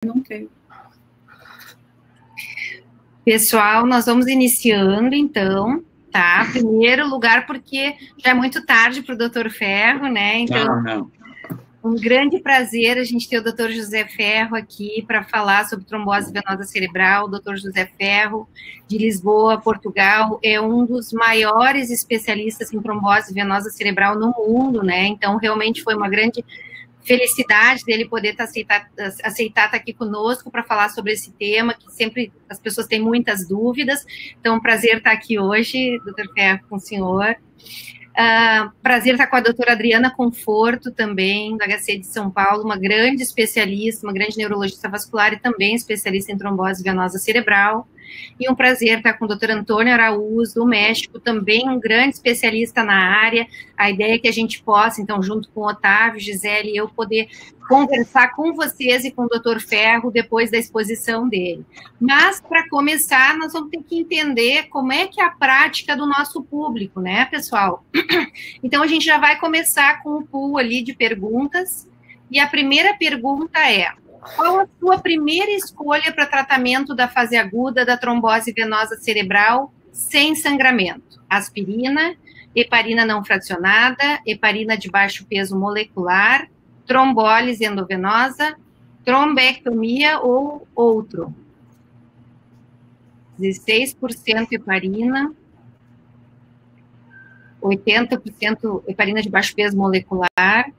Não quero. Pessoal, nós vamos iniciando, então, tá? Primeiro lugar, porque já é muito tarde para o doutor Ferro, né? Então, Não. Um grande prazer a gente ter o doutor José Ferro aqui para falar sobre trombose venosa cerebral. O doutor José Ferro, de Lisboa, Portugal, é um dos maiores especialistas em trombose venosa cerebral no mundo, né? Então, realmente foi uma grande felicidade dele poder aceitar estar aqui conosco para falar sobre esse tema, que sempre as pessoas têm muitas dúvidas. Então, um prazer estar aqui hoje, doutor Ferro, com o senhor. Prazer estar com a doutora Adriana Conforto também, do HC de São Paulo, uma grande especialista, uma grande neurologista vascular e também especialista em trombose venosa cerebral. E um prazer estar com o doutor Antônio Araújo, do México, também um grande especialista na área. A ideia é que a gente possa, então, junto com o Otávio, Gisele e eu, poder conversar com vocês e com o doutor Ferro depois da exposição dele. Mas, para começar, nós vamos ter que entender como é que é a prática do nosso público, né, pessoal? Então, a gente já vai começar com o pool ali de perguntas. E a primeira pergunta é: qual a sua primeira escolha para tratamento da fase aguda da trombose venosa cerebral sem sangramento? Aspirina, heparina não fracionada, heparina de baixo peso molecular, trombólise endovenosa, trombectomia ou outro? 16% heparina, 80% heparina de baixo peso molecular,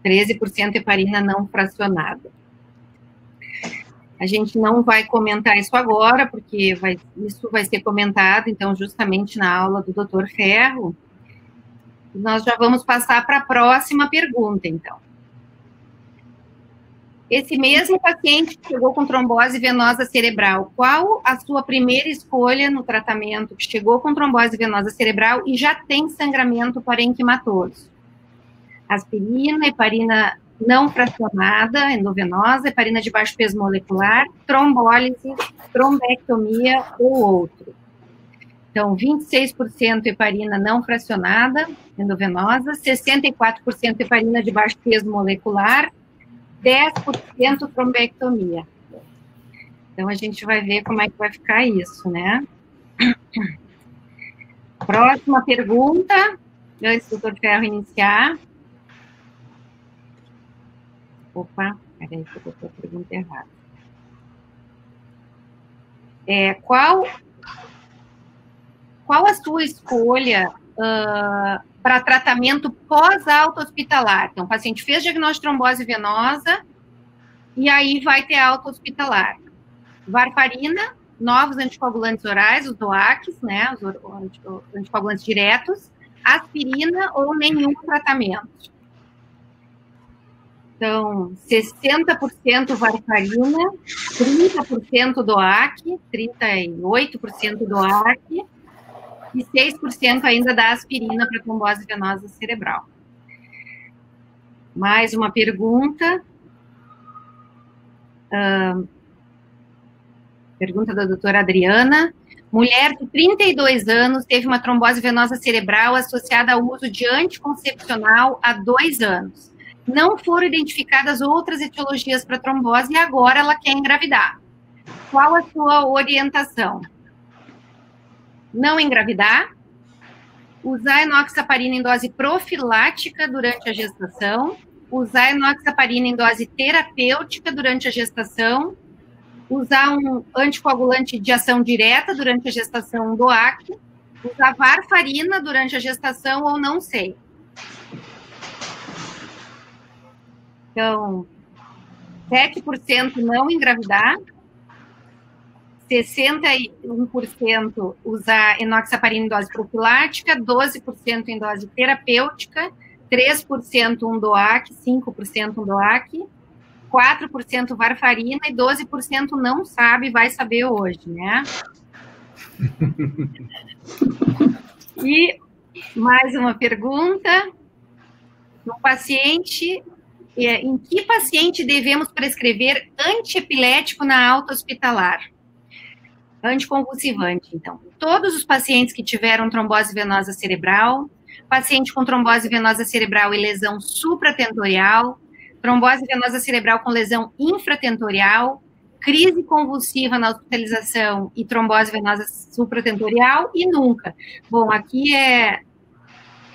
13% heparina não fracionada. A gente não vai comentar isso agora, porque isso vai ser comentado, então, justamente na aula do Dr. Ferro. Nós já vamos passar para a próxima pergunta, então. Esse mesmo paciente que chegou com trombose venosa cerebral, qual a sua primeira escolha no tratamento que chegou com trombose venosa cerebral e já tem sangramento parenquimatoso? Aspirina, heparina não fracionada, endovenosa, heparina de baixo peso molecular, trombólise, trombectomia ou outro. Então, 26% heparina não fracionada, endovenosa, 64% heparina de baixo peso molecular, 10% trombectomia. Então, a gente vai ver como é que vai ficar isso, né? Próxima pergunta, antes do Dr. Ferro iniciar. Opa, peraí que eu botei a pergunta errada. Qual a sua escolha para tratamento pós-alta hospitalar? Então, o paciente fez diagnóstico de trombose venosa e aí vai ter alta hospitalar. Varfarina, novos anticoagulantes orais, os DOACs, né, os anticoagulantes diretos, aspirina ou nenhum tratamento. Então, 60% varfarina, 30% DOAC, 38% DOAC e 6% ainda da aspirina para trombose venosa cerebral. Mais uma pergunta. Pergunta da doutora Adriana. Mulher de 32 anos teve uma trombose venosa cerebral associada ao uso de anticoncepcional há 2 anos. Não foram identificadas outras etiologias para trombose e agora ela quer engravidar. Qual a sua orientação? Não engravidar, usar enoxaparina em dose profilática durante a gestação, usar enoxaparina em dose terapêutica durante a gestação, usar um anticoagulante de ação direta durante a gestação, DOAC, usar varfarina durante a gestação ou não sei. Então, 7% não engravidar, 61% usar enoxaparina em dose profilática, 12% em dose terapêutica, 3% um DOAC, 5% um DOAC, 4% varfarina e 12% não sabe, vai saber hoje, né? E mais uma pergunta. No paciente, em que paciente devemos prescrever antiepilético na alta hospitalar? Anticonvulsivante, então. Todos os pacientes que tiveram trombose venosa cerebral, paciente com trombose venosa cerebral e lesão supratentorial, trombose venosa cerebral com lesão infratentorial, crise convulsiva na hospitalização e trombose venosa supratentorial e nunca. Bom, aqui é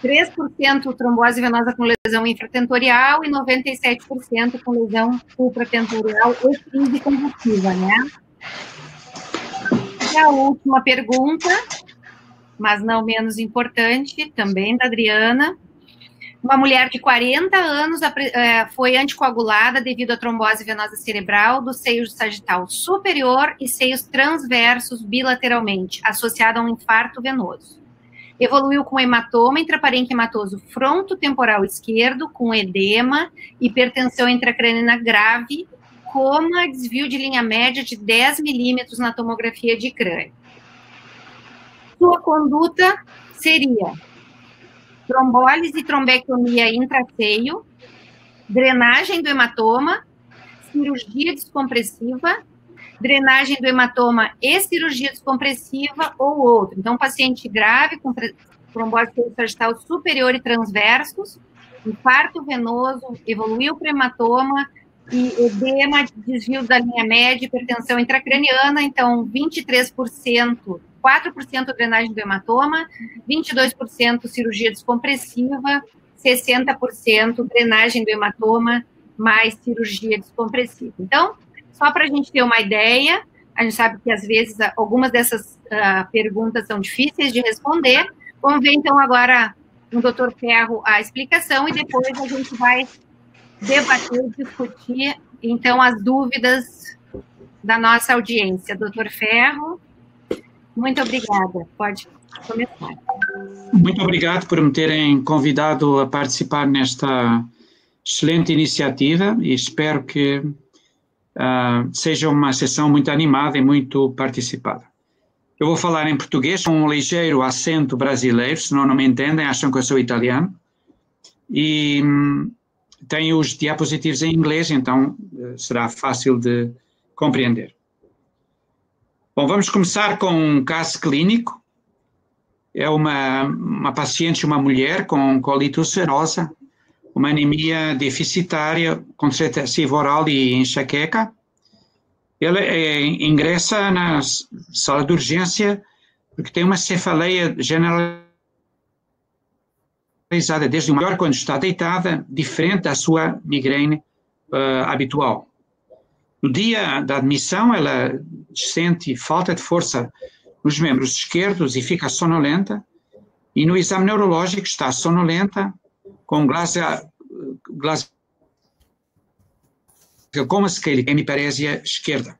3% trombose venosa com lesão infratentorial e 97% com lesão supratentorial e crise convulsiva, né? E a última pergunta, mas não menos importante, também da Adriana. Uma mulher de 40 anos foi anticoagulada devido à trombose venosa cerebral do seio sagital superior e seios transversos bilateralmente, associada a um infarto venoso. Evoluiu com hematoma intraparenquimatoso frontotemporal esquerdo, com edema, hipertensão intracraniana grave, coma, desvio de linha média de 10 milímetros na tomografia de crânio. Sua conduta seria trombólise e trombectomia intraceio, drenagem do hematoma, cirurgia descompressiva, drenagem do hematoma e cirurgia descompressiva ou outro. Então, paciente grave com trombose sagital superior e transversos, infarto venoso, evoluiu para hematoma e edema, desvio da linha média, hipertensão intracraniana, então 23%, 4% drenagem do hematoma, 22% cirurgia descompressiva, 60% drenagem do hematoma mais cirurgia descompressiva. Então, só para a gente ter uma ideia, a gente sabe que às vezes algumas dessas perguntas são difíceis de responder. Vamos ver então agora no Dr. Ferro a explicação e depois a gente vai debater, discutir então as dúvidas da nossa audiência. Dr. Ferro, muito obrigada. Pode começar. Muito obrigado por me terem convidado a participar nesta excelente iniciativa e espero que seja uma sessão muito animada e muito participada. Eu vou falar em português com um ligeiro acento brasileiro, senão não me entendem, acham que eu sou italiano. E tenho os diapositivos em inglês, então será fácil de compreender. Bom, vamos começar com um caso clínico. É uma paciente, uma mulher com colite ulcerosa, uma anemia deficitária, com excessivo oral e enxaqueca. Ela ingressa na sala de urgência porque tem uma cefaleia generalizada desde o maior quando está deitada, diferente da sua migraine habitual. No dia da admissão, ela sente falta de força nos membros esquerdos e fica sonolenta, e no exame neurológico está sonolenta, com glascoma-scalic, hemiparésia esquerda.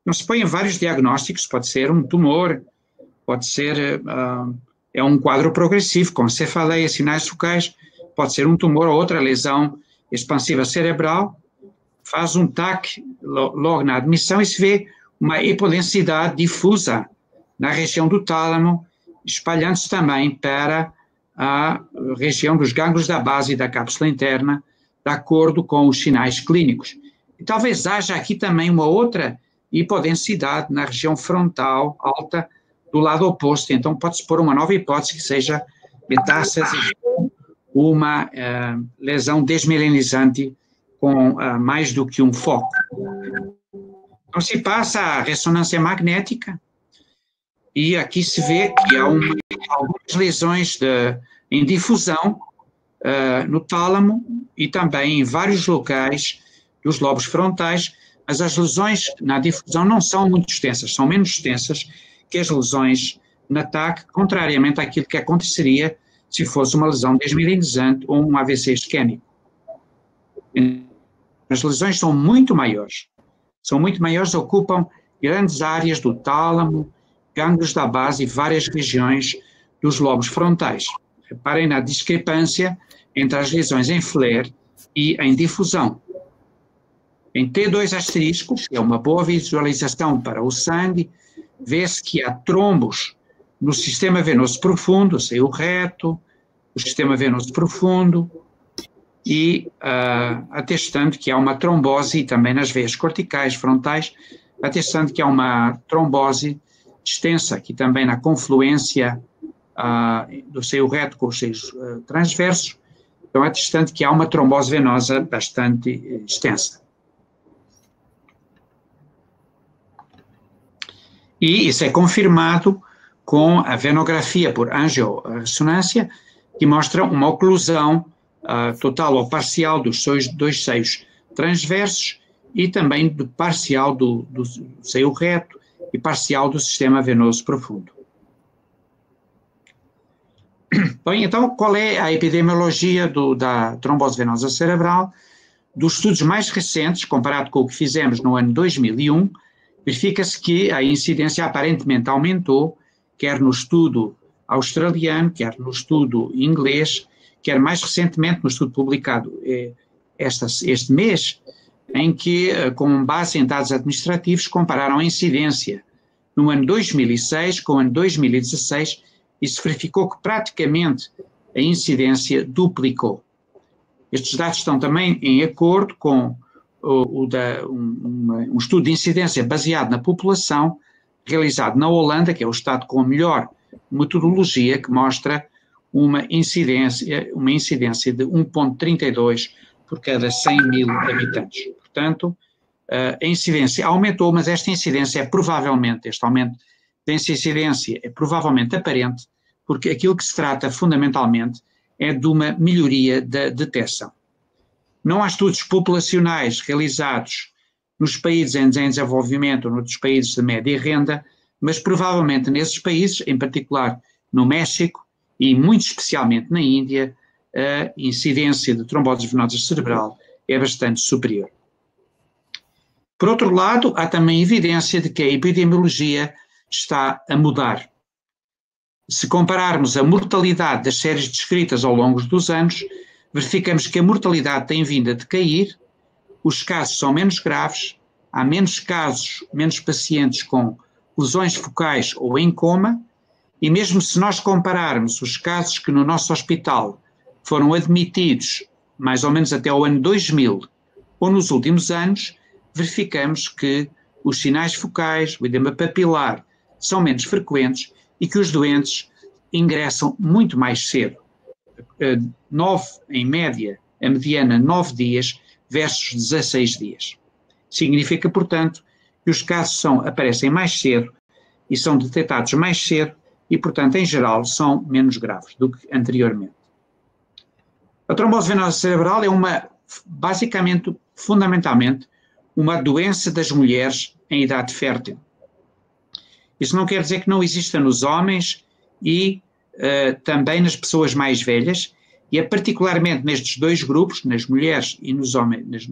Não se põem vários diagnósticos, pode ser um tumor, pode ser um quadro progressivo, com cefaleia, sinais focais, pode ser um tumor ou outra lesão expansiva cerebral. Faz um TAC logo na admissão e se vê uma hipodensidade difusa na região do tálamo, espalhando-se também para a região dos gânglios da base da cápsula interna, de acordo com os sinais clínicos. E talvez haja aqui também uma outra hipodensidade na região frontal alta do lado oposto. Então pode-se pôr uma nova hipótese que seja metástase, uma lesão desmielinizante com mais do que um foco. Então se passa a ressonância magnética e aqui se vê que há algumas lesões em difusão no tálamo e também em vários locais dos lobos frontais, mas as lesões na difusão não são muito extensas, são menos extensas que as lesões na TAC, contrariamente àquilo que aconteceria se fosse uma lesão desmielinizante ou um AVC isquémico. As lesões são muito maiores, ocupam grandes áreas do tálamo, gânglios da base e várias regiões dos lobos frontais. Reparem na discrepância entre as lesões em flare e em difusão. Em T2 asterisco, que é uma boa visualização para o sangue, vê-se que há trombos no sistema venoso profundo, seio reto, o sistema venoso profundo, e atestando que há uma trombose, e também nas veias corticais frontais, atestando que há uma trombose extensa, aqui também na confluência do seio reto com os seios transversos, Então, atestando que há uma trombose venosa bastante extensa. E isso é confirmado com a venografia por angiorressonância, que mostra uma oclusão total ou parcial dos dois seios transversos e também parcial do seio reto e parcial do sistema venoso profundo. Bem, então, qual é a epidemiologia da trombose venosa cerebral? Dos estudos mais recentes, comparado com o que fizemos no ano 2001, verifica-se que a incidência aparentemente aumentou, quer no estudo australiano, quer no estudo inglês, quer mais recentemente no estudo publicado este mês, em que, com base em dados administrativos, compararam a incidência no ano 2006 com o ano 2016 e se verificou que praticamente a incidência duplicou. Estes dados estão também em acordo com um estudo de incidência baseado na população, realizado na Holanda, que é o estado com a melhor metodologia, que mostra uma incidência de 1,32 por cada 100 mil habitantes. Portanto, a incidência aumentou, mas esta incidência este aumento dessa incidência é provavelmente aparente, porque aquilo que se trata fundamentalmente é de uma melhoria da detecção. Não há estudos populacionais realizados nos países em desenvolvimento ou noutros países de média renda, mas provavelmente nesses países, em particular no México e muito especialmente na Índia, a incidência de trombose venosa cerebral é bastante superior. Por outro lado, há também evidência de que a epidemiologia está a mudar. Se compararmos a mortalidade das séries descritas ao longo dos anos, verificamos que a mortalidade tem vindo a decair, os casos são menos graves, há menos casos, menos pacientes com lesões focais ou em coma, e mesmo se nós compararmos os casos que no nosso hospital foram admitidos mais ou menos até ao ano 2000 ou nos últimos anos, verificamos que os sinais focais, o edema papilar, são menos frequentes e que os doentes ingressam muito mais cedo. 9, em média, a mediana 9 dias versus 16 dias. Significa, portanto, que os casos aparecem mais cedo e são detectados mais cedo e, portanto, em geral, são menos graves do que anteriormente. A trombose venosa cerebral é basicamente, fundamentalmente, uma doença das mulheres em idade fértil. Isso não quer dizer que não exista nos homens e também nas pessoas mais velhas, e é particularmente nestes dois grupos, nas mulheres e nos homens,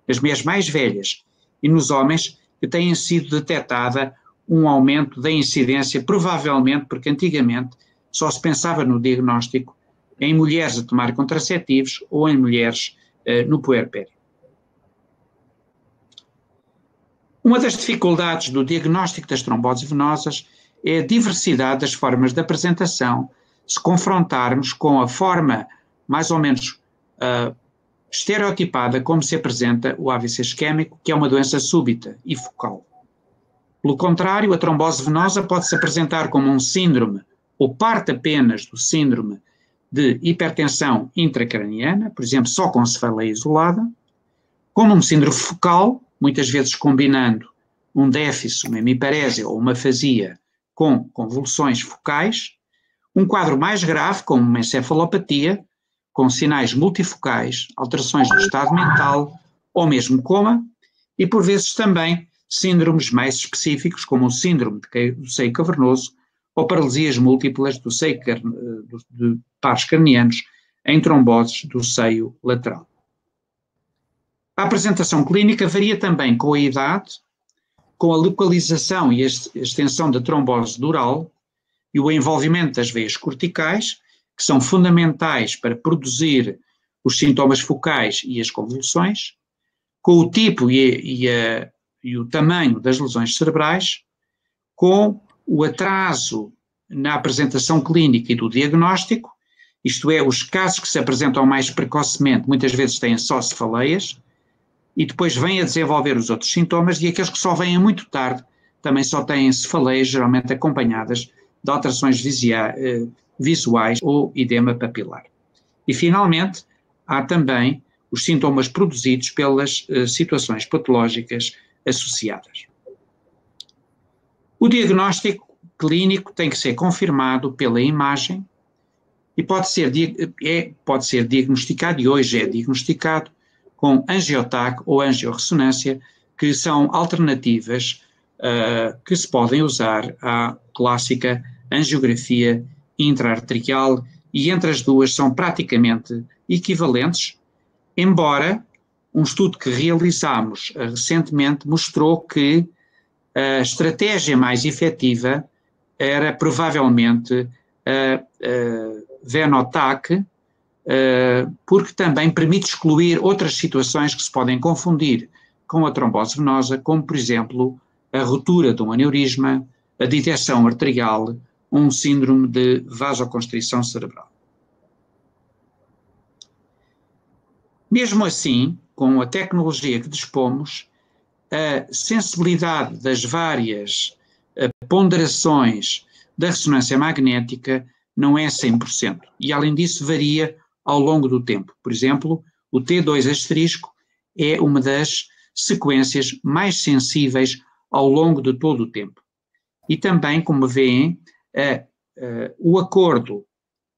nas mulheres mais velhas e nos homens, que têm sido detectada um aumento da incidência, provavelmente porque antigamente só se pensava no diagnóstico em mulheres a tomar contraceptivos ou em mulheres no puerpério. Uma das dificuldades do diagnóstico das tromboses venosas é a diversidade das formas de apresentação, se confrontarmos com a forma mais ou menos estereotipada como se apresenta o AVC isquémico, que é uma doença súbita e focal. Pelo contrário, a trombose venosa pode-se apresentar como um síndrome, ou parte apenas do síndrome de hipertensão intracraniana, por exemplo, só com cefaleia isolada, como um síndrome focal, muitas vezes combinando um déficit, uma hemiparésia ou uma afasia com convulsões focais, um quadro mais grave, como uma encefalopatia, com sinais multifocais, alterações do estado mental ou mesmo coma, e por vezes também síndromes mais específicos, como o síndrome do seio cavernoso ou paralisias múltiplas do seio de pares cranianos em tromboses do seio lateral. A apresentação clínica varia também com a idade, com a localização e a extensão da trombose dural e o envolvimento das veias corticais, que são fundamentais para produzir os sintomas focais e as convulsões, com o tipo e o tamanho das lesões cerebrais, com o atraso na apresentação clínica e do diagnóstico, isto é, os casos que se apresentam mais precocemente muitas vezes têm só cefaleias, e depois vêm a desenvolver os outros sintomas, e aqueles que só vêm muito tarde também só têm cefaleias, geralmente acompanhadas de alterações visuais ou edema papilar. E, finalmente, há também os sintomas produzidos pelas situações patológicas associadas. O diagnóstico clínico tem que ser confirmado pela imagem e pode ser diagnosticado, e hoje é diagnosticado, com angiotac ou angiorressonância, que são alternativas que se podem usar à clássica angiografia intra-arterial, e entre as duas são praticamente equivalentes, embora um estudo que realizámos recentemente mostrou que a estratégia mais efetiva era provavelmente a Venotac, porque também permite excluir outras situações que se podem confundir com a trombose venosa, como, por exemplo, a ruptura de um aneurisma, a ditensão arterial, um síndrome de vasoconstrição cerebral. Mesmo assim, com a tecnologia que dispomos, a sensibilidade das várias ponderações da ressonância magnética não é 100%, e além disso varia ao longo do tempo. Por exemplo, o T2 asterisco é uma das sequências mais sensíveis ao longo de todo o tempo. E também, como veem, o acordo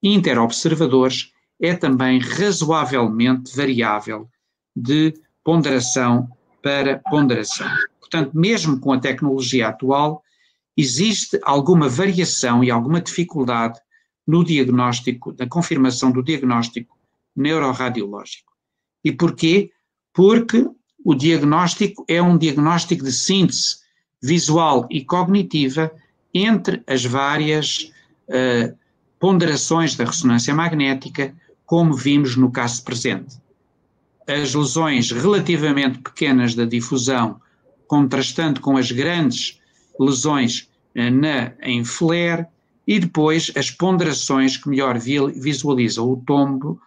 interobservadores é também razoavelmente variável de ponderação para ponderação. Portanto, mesmo com a tecnologia atual, existe alguma variação e alguma dificuldade no diagnóstico, na confirmação do diagnóstico neuroradiológico. E porquê? Porque o diagnóstico é um diagnóstico de síntese visual e cognitiva entre as várias ponderações da ressonância magnética, como vimos no caso presente. As lesões relativamente pequenas da difusão, contrastando com as grandes lesões em flare, e depois as ponderações que melhor visualizam o trombo,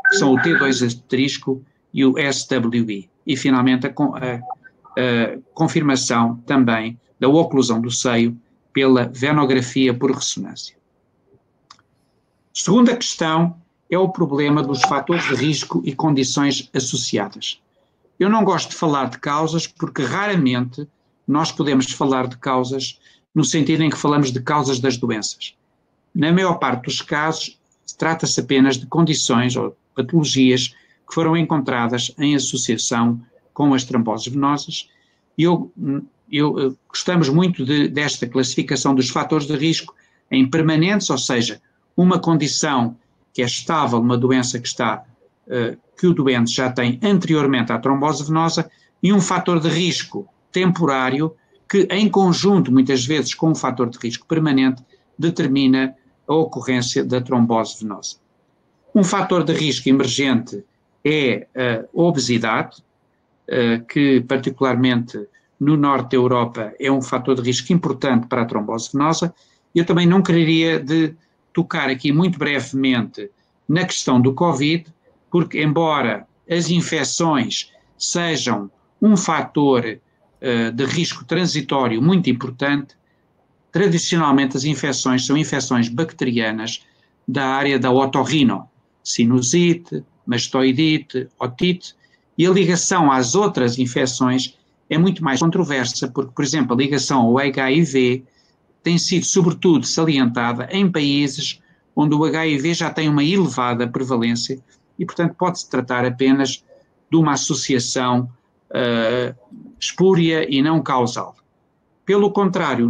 que são o T2 asterisco e o SWI. E finalmente a confirmação também da oclusão do seio pela venografia por ressonância. Segunda questão é o problema dos fatores de risco e condições associadas. Eu não gosto de falar de causas porque raramente nós podemos falar de causas no sentido em que falamos de causas das doenças. Na maior parte dos casos, trata-se apenas de condições ou patologias que foram encontradas em associação com as tromboses venosas, e gostamos muito desta classificação dos fatores de risco em permanentes, ou seja, uma condição que é estável, uma doença que o doente já tem anteriormente à trombose venosa, e um fator de risco temporário que, em conjunto, muitas vezes com um fator de risco permanente, determina a ocorrência da trombose venosa. Um fator de risco emergente é a obesidade, que particularmente no norte da Europa é um fator de risco importante para a trombose venosa. Eu também não quereria de tocar aqui muito brevemente na questão do Covid, porque embora as infecções sejam um fator de risco transitório muito importante, tradicionalmente as infecções são infecções bacterianas da área da otorrino, sinusite, mastoidite, otite, e a ligação às outras infecções é muito mais controversa, porque, por exemplo, a ligação ao HIV tem sido sobretudo salientada em países onde o HIV já tem uma elevada prevalência e, portanto, pode-se tratar apenas de uma associação espúria e não causal. Pelo contrário,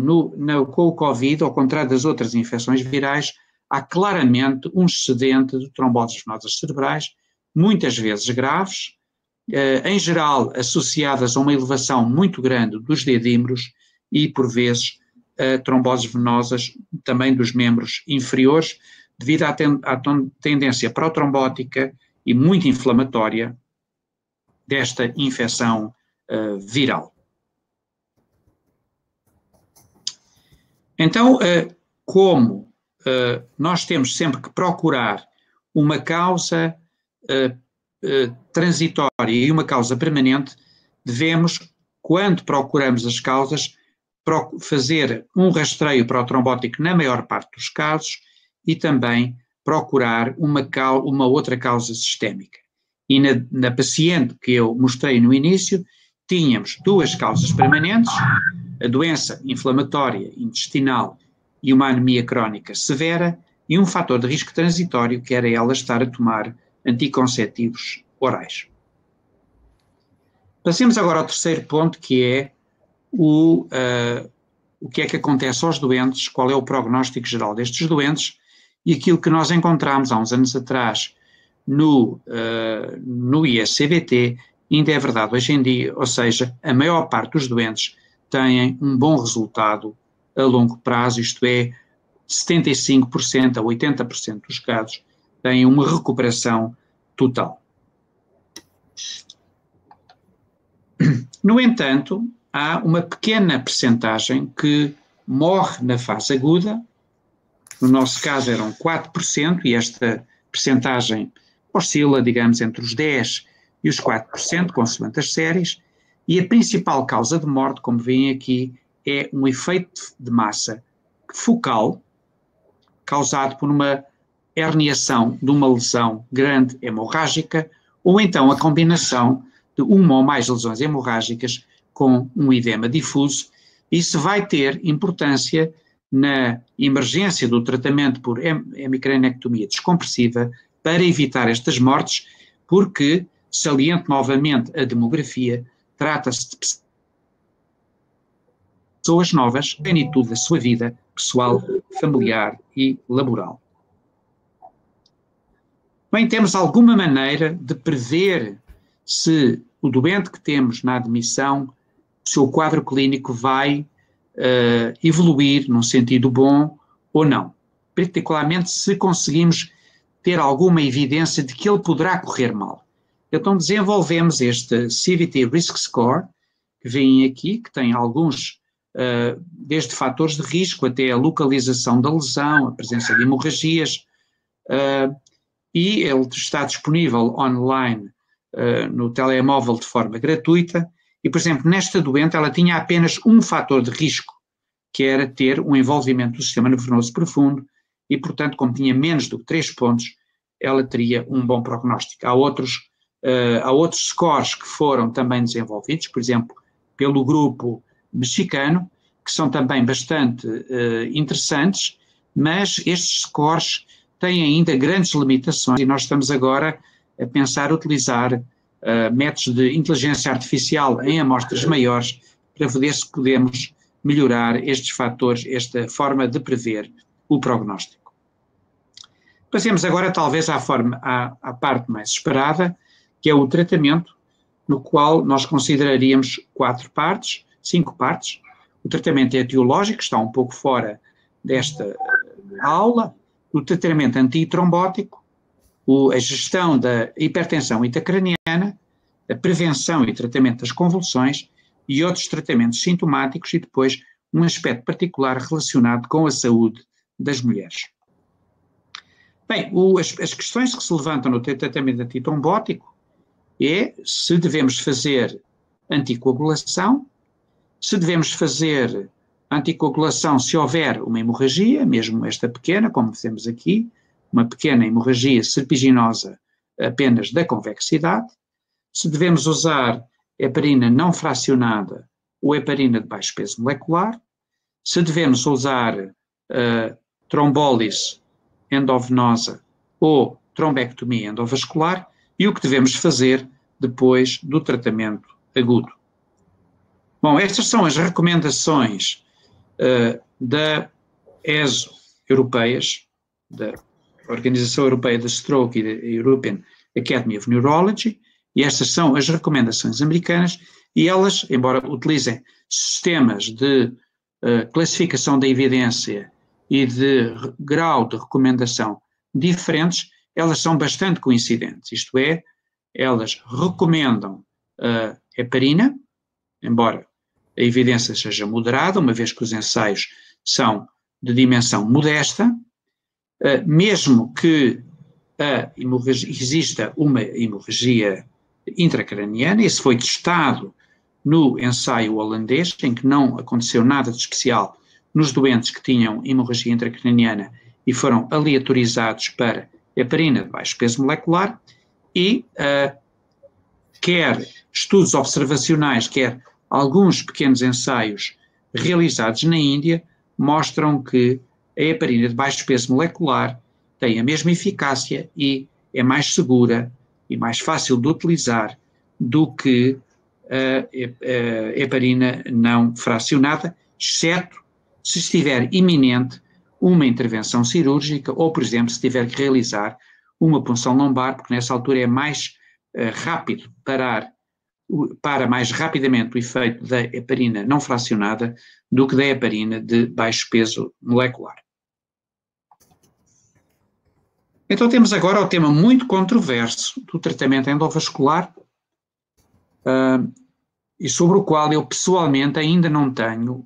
com o Covid, ao contrário das outras infecções virais, há claramente um excedente de tromboses venosas cerebrais, muitas vezes graves, em geral associadas a uma elevação muito grande dos dedímeros e, por vezes, tromboses venosas também dos membros inferiores, devido à tendência protrombótica e muito inflamatória desta infecção viral. Então, como nós temos sempre que procurar uma causa transitória e uma causa permanente, devemos, quando procuramos as causas, fazer um rastreio protrombótico na maior parte dos casos e também procurar uma outra causa sistémica. E na paciente que eu mostrei no início, tínhamos duas causas permanentes, a doença inflamatória intestinal e uma anemia crónica severa, e um fator de risco transitório, que era ela estar a tomar anticonceptivos orais. Passemos agora ao terceiro ponto, que é o que é que acontece aos doentes, qual é o prognóstico geral destes doentes, e aquilo que nós encontramos há uns anos atrás no ISCBT ainda é verdade hoje em dia, ou seja, a maior parte dos doentes têm um bom resultado a longo prazo, isto é, 75% a 80% dos casos têm uma recuperação total. No entanto, há uma pequena percentagem que morre na fase aguda, no nosso caso eram 4%, e esta percentagem oscila, digamos, entre os 10% e os 4%, consoante as séries, e a principal causa de morte, como veem aqui, é um efeito de massa focal, causado por uma herniação de uma lesão grande hemorrágica, ou então a combinação de uma ou mais lesões hemorrágicas com um edema difuso. Isso vai ter importância na emergência do tratamento por hemicranectomia descompressiva para evitar estas mortes, porque, saliento novamente a demografia, trata-se de pessoas novas, plenitude da sua vida pessoal, familiar e laboral. Bem, temos alguma maneira de prever se o doente que temos na admissão, o seu quadro clínico vai evoluir num sentido bom ou não, particularmente se conseguimos ter alguma evidência de que ele poderá correr mal. Então desenvolvemos este CVT Risk Score, que vem aqui, que tem alguns, desde fatores de risco até a localização da lesão, a presença de hemorragias, e ele está disponível online no telemóvel de forma gratuita. E, por exemplo, nesta doente ela tinha apenas um fator de risco, que era ter um envolvimento do sistema nervoso profundo, e, portanto, como tinha menos do que 3 pontos, ela teria um bom prognóstico. Há outros scores que foram também desenvolvidos, por exemplo, pelo grupo mexicano, que são também bastante interessantes, mas estes scores têm ainda grandes limitações, e nós estamos agora a pensar utilizar métodos de inteligência artificial em amostras maiores para ver se podemos melhorar estes fatores, esta forma de prever o prognóstico. Passemos agora talvez à parte mais esperada, que é o tratamento, no qual nós consideraríamos 5 partes. O tratamento etiológico está um pouco fora desta aula, o tratamento antitrombótico, a gestão da hipertensão intracraniana, a prevenção e tratamento das convulsões e outros tratamentos sintomáticos, e depois um aspecto particular relacionado com a saúde das mulheres. Bem, as questões que se levantam no tratamento antitrombótico é se devemos fazer anticoagulação, se devemos fazer anticoagulação se houver uma hemorragia, mesmo esta pequena, como vemos aqui, uma pequena hemorragia serpiginosa apenas da convexidade, se devemos usar heparina não fracionada ou heparina de baixo peso molecular, se devemos usar trombólise endovenosa ou trombectomia endovascular, e o que devemos fazer depois do tratamento agudo. Bom, estas são as recomendações da ESO europeias, da Organização Europeia de Stroke e da European Academy of Neurology, e estas são as recomendações americanas, e elas, embora utilizem sistemas de classificação da evidência e de grau de recomendação diferentes, elas são bastante coincidentes, isto é, elas recomendam a heparina, embora a evidência seja moderada, uma vez que os ensaios são de dimensão modesta, mesmo que exista uma hemorragia intracraniana. Isso foi testado no ensaio holandês, em que não aconteceu nada de especial nos doentes que tinham hemorragia intracraniana e foram aleatorizados para heparina de baixo peso molecular e quer estudos observacionais, quer alguns pequenos ensaios realizados na Índia mostram que a heparina de baixo peso molecular tem a mesma eficácia e é mais segura e mais fácil de utilizar do que a heparina não fracionada, exceto se estiver iminente uma intervenção cirúrgica ou, por exemplo, se tiver que realizar uma punção lombar, porque nessa altura é mais rápido para mais rapidamente o efeito da heparina não fracionada do que da heparina de baixo peso molecular. Então temos agora o tema muito controverso do tratamento endovascular, e sobre o qual eu pessoalmente ainda não tenho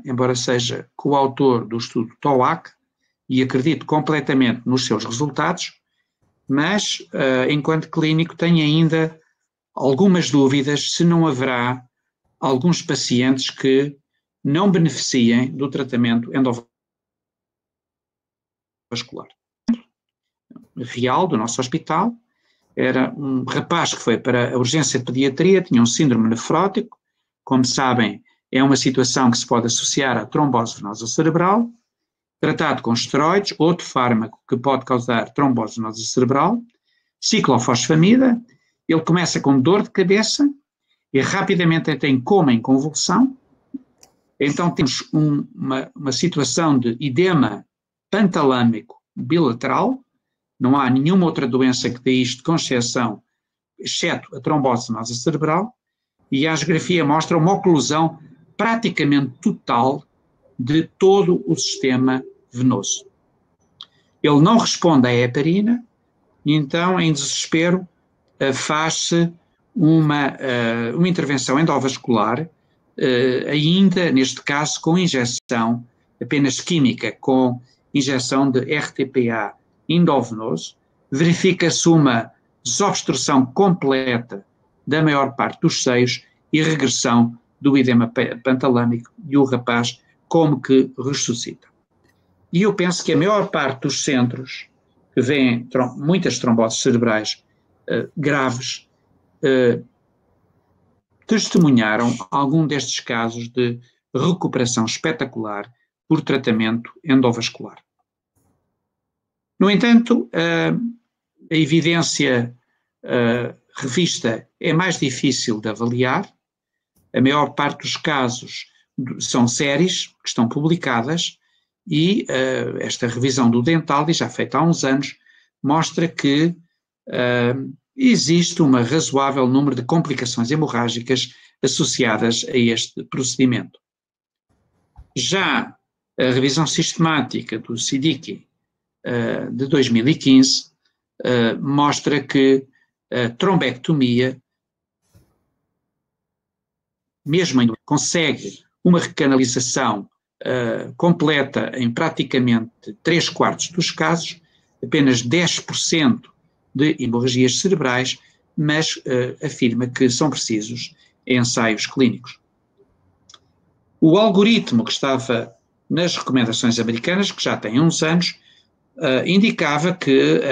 embora seja coautor do estudo TOAC, e acredito completamente nos seus resultados, mas enquanto clínico tenho ainda algumas dúvidas se não haverá alguns pacientes que não beneficiem do tratamento endovascular. Real do nosso hospital, era um rapaz que foi para a urgência de pediatria, tinha um síndrome nefrótico, como sabem, é uma situação que se pode associar à trombose venosa cerebral, tratado com esteroides, outro fármaco que pode causar trombose venosa cerebral, ciclofosfamida. Ele começa com dor de cabeça e rapidamente entra em coma, em convulsão. Então temos uma situação de edema pantalâmico bilateral. Não há nenhuma outra doença que dê isto com exceção, exceto a trombose venosa cerebral, e a angiografia mostra uma oclusão praticamente total de todo o sistema venoso. Ele não responde à heparina, e então, em desespero, faz-se uma intervenção endovascular, ainda, neste caso, com injeção apenas química, com injeção de RTPA endovenoso. Verifica-se uma desobstrução completa da maior parte dos seios e regressão do edema pantalâmico, e o rapaz como que ressuscita. E eu penso que a maior parte dos centros que veem muitas tromboses cerebrais graves testemunharam algum destes casos de recuperação espetacular por tratamento endovascular. No entanto, a evidência revista é mais difícil de avaliar. A maior parte dos casos são séries que estão publicadas, e esta revisão do Dentaldi, já feita há uns anos, mostra que existe um razoável número de complicações hemorrágicas associadas a este procedimento. Já a revisão sistemática do Siddiqui de 2015 mostra que a trombectomia, mesmo ainda, consegue uma recanalização completa em praticamente 3/4 dos casos, apenas 10% de hemorragias cerebrais, mas afirma que são precisos ensaios clínicos. O algoritmo que estava nas recomendações americanas, que já tem uns anos, indicava que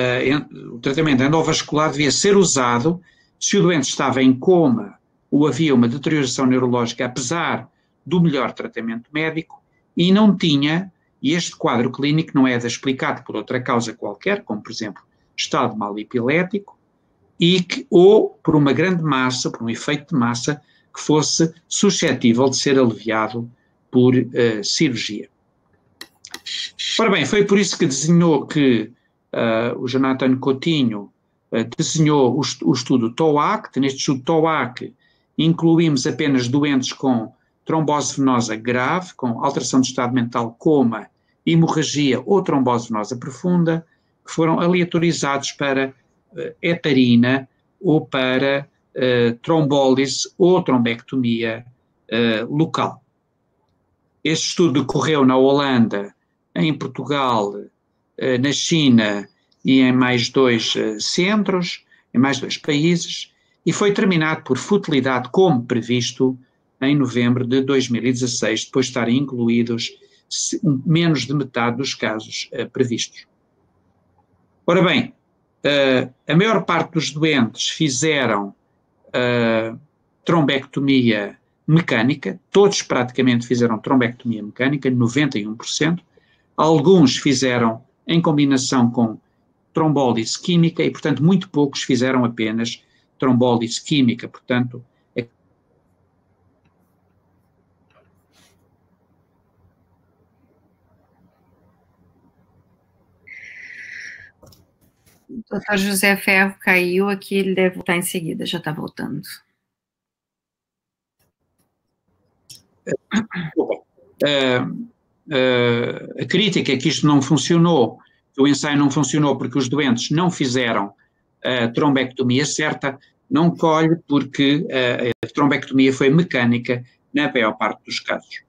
o tratamento endovascular devia ser usado se o doente estava em coma ou havia uma deterioração neurológica, apesar do melhor tratamento médico, e não tinha, e este quadro clínico não é explicado por outra causa qualquer, como por exemplo estado mal epilético, ou por uma grande massa, por um efeito de massa, que fosse suscetível de ser aliviado por cirurgia. Ora bem, foi por isso que o Jonathan Coutinho desenhou o estudo TOAC. Neste estudo TOAC incluímos apenas doentes com trombose venosa grave, com alteração de estado mental, coma, hemorragia ou trombose venosa profunda, que foram aleatorizados para heparina ou para trombólise ou trombectomia local. Este estudo decorreu na Holanda, em Portugal, na China e em mais 2 centros, em mais 2 países, e foi terminado por futilidade, como previsto, em novembro de 2016, depois de estarem incluídos menos de metade dos casos previstos. Ora bem, a maior parte dos doentes fizeram trombectomia mecânica, todos praticamente fizeram trombectomia mecânica, 91%, alguns fizeram em combinação com trombólise química e, portanto, muito poucos fizeram apenas trombólise química, portanto, o doutor José Ferro caiu aqui, ele deve voltar em seguida, já está voltando. A crítica é que isto não funcionou, que o ensaio não funcionou porque os doentes não fizeram a trombectomia certa, não colhe porque a trombectomia foi mecânica na maior parte dos casos.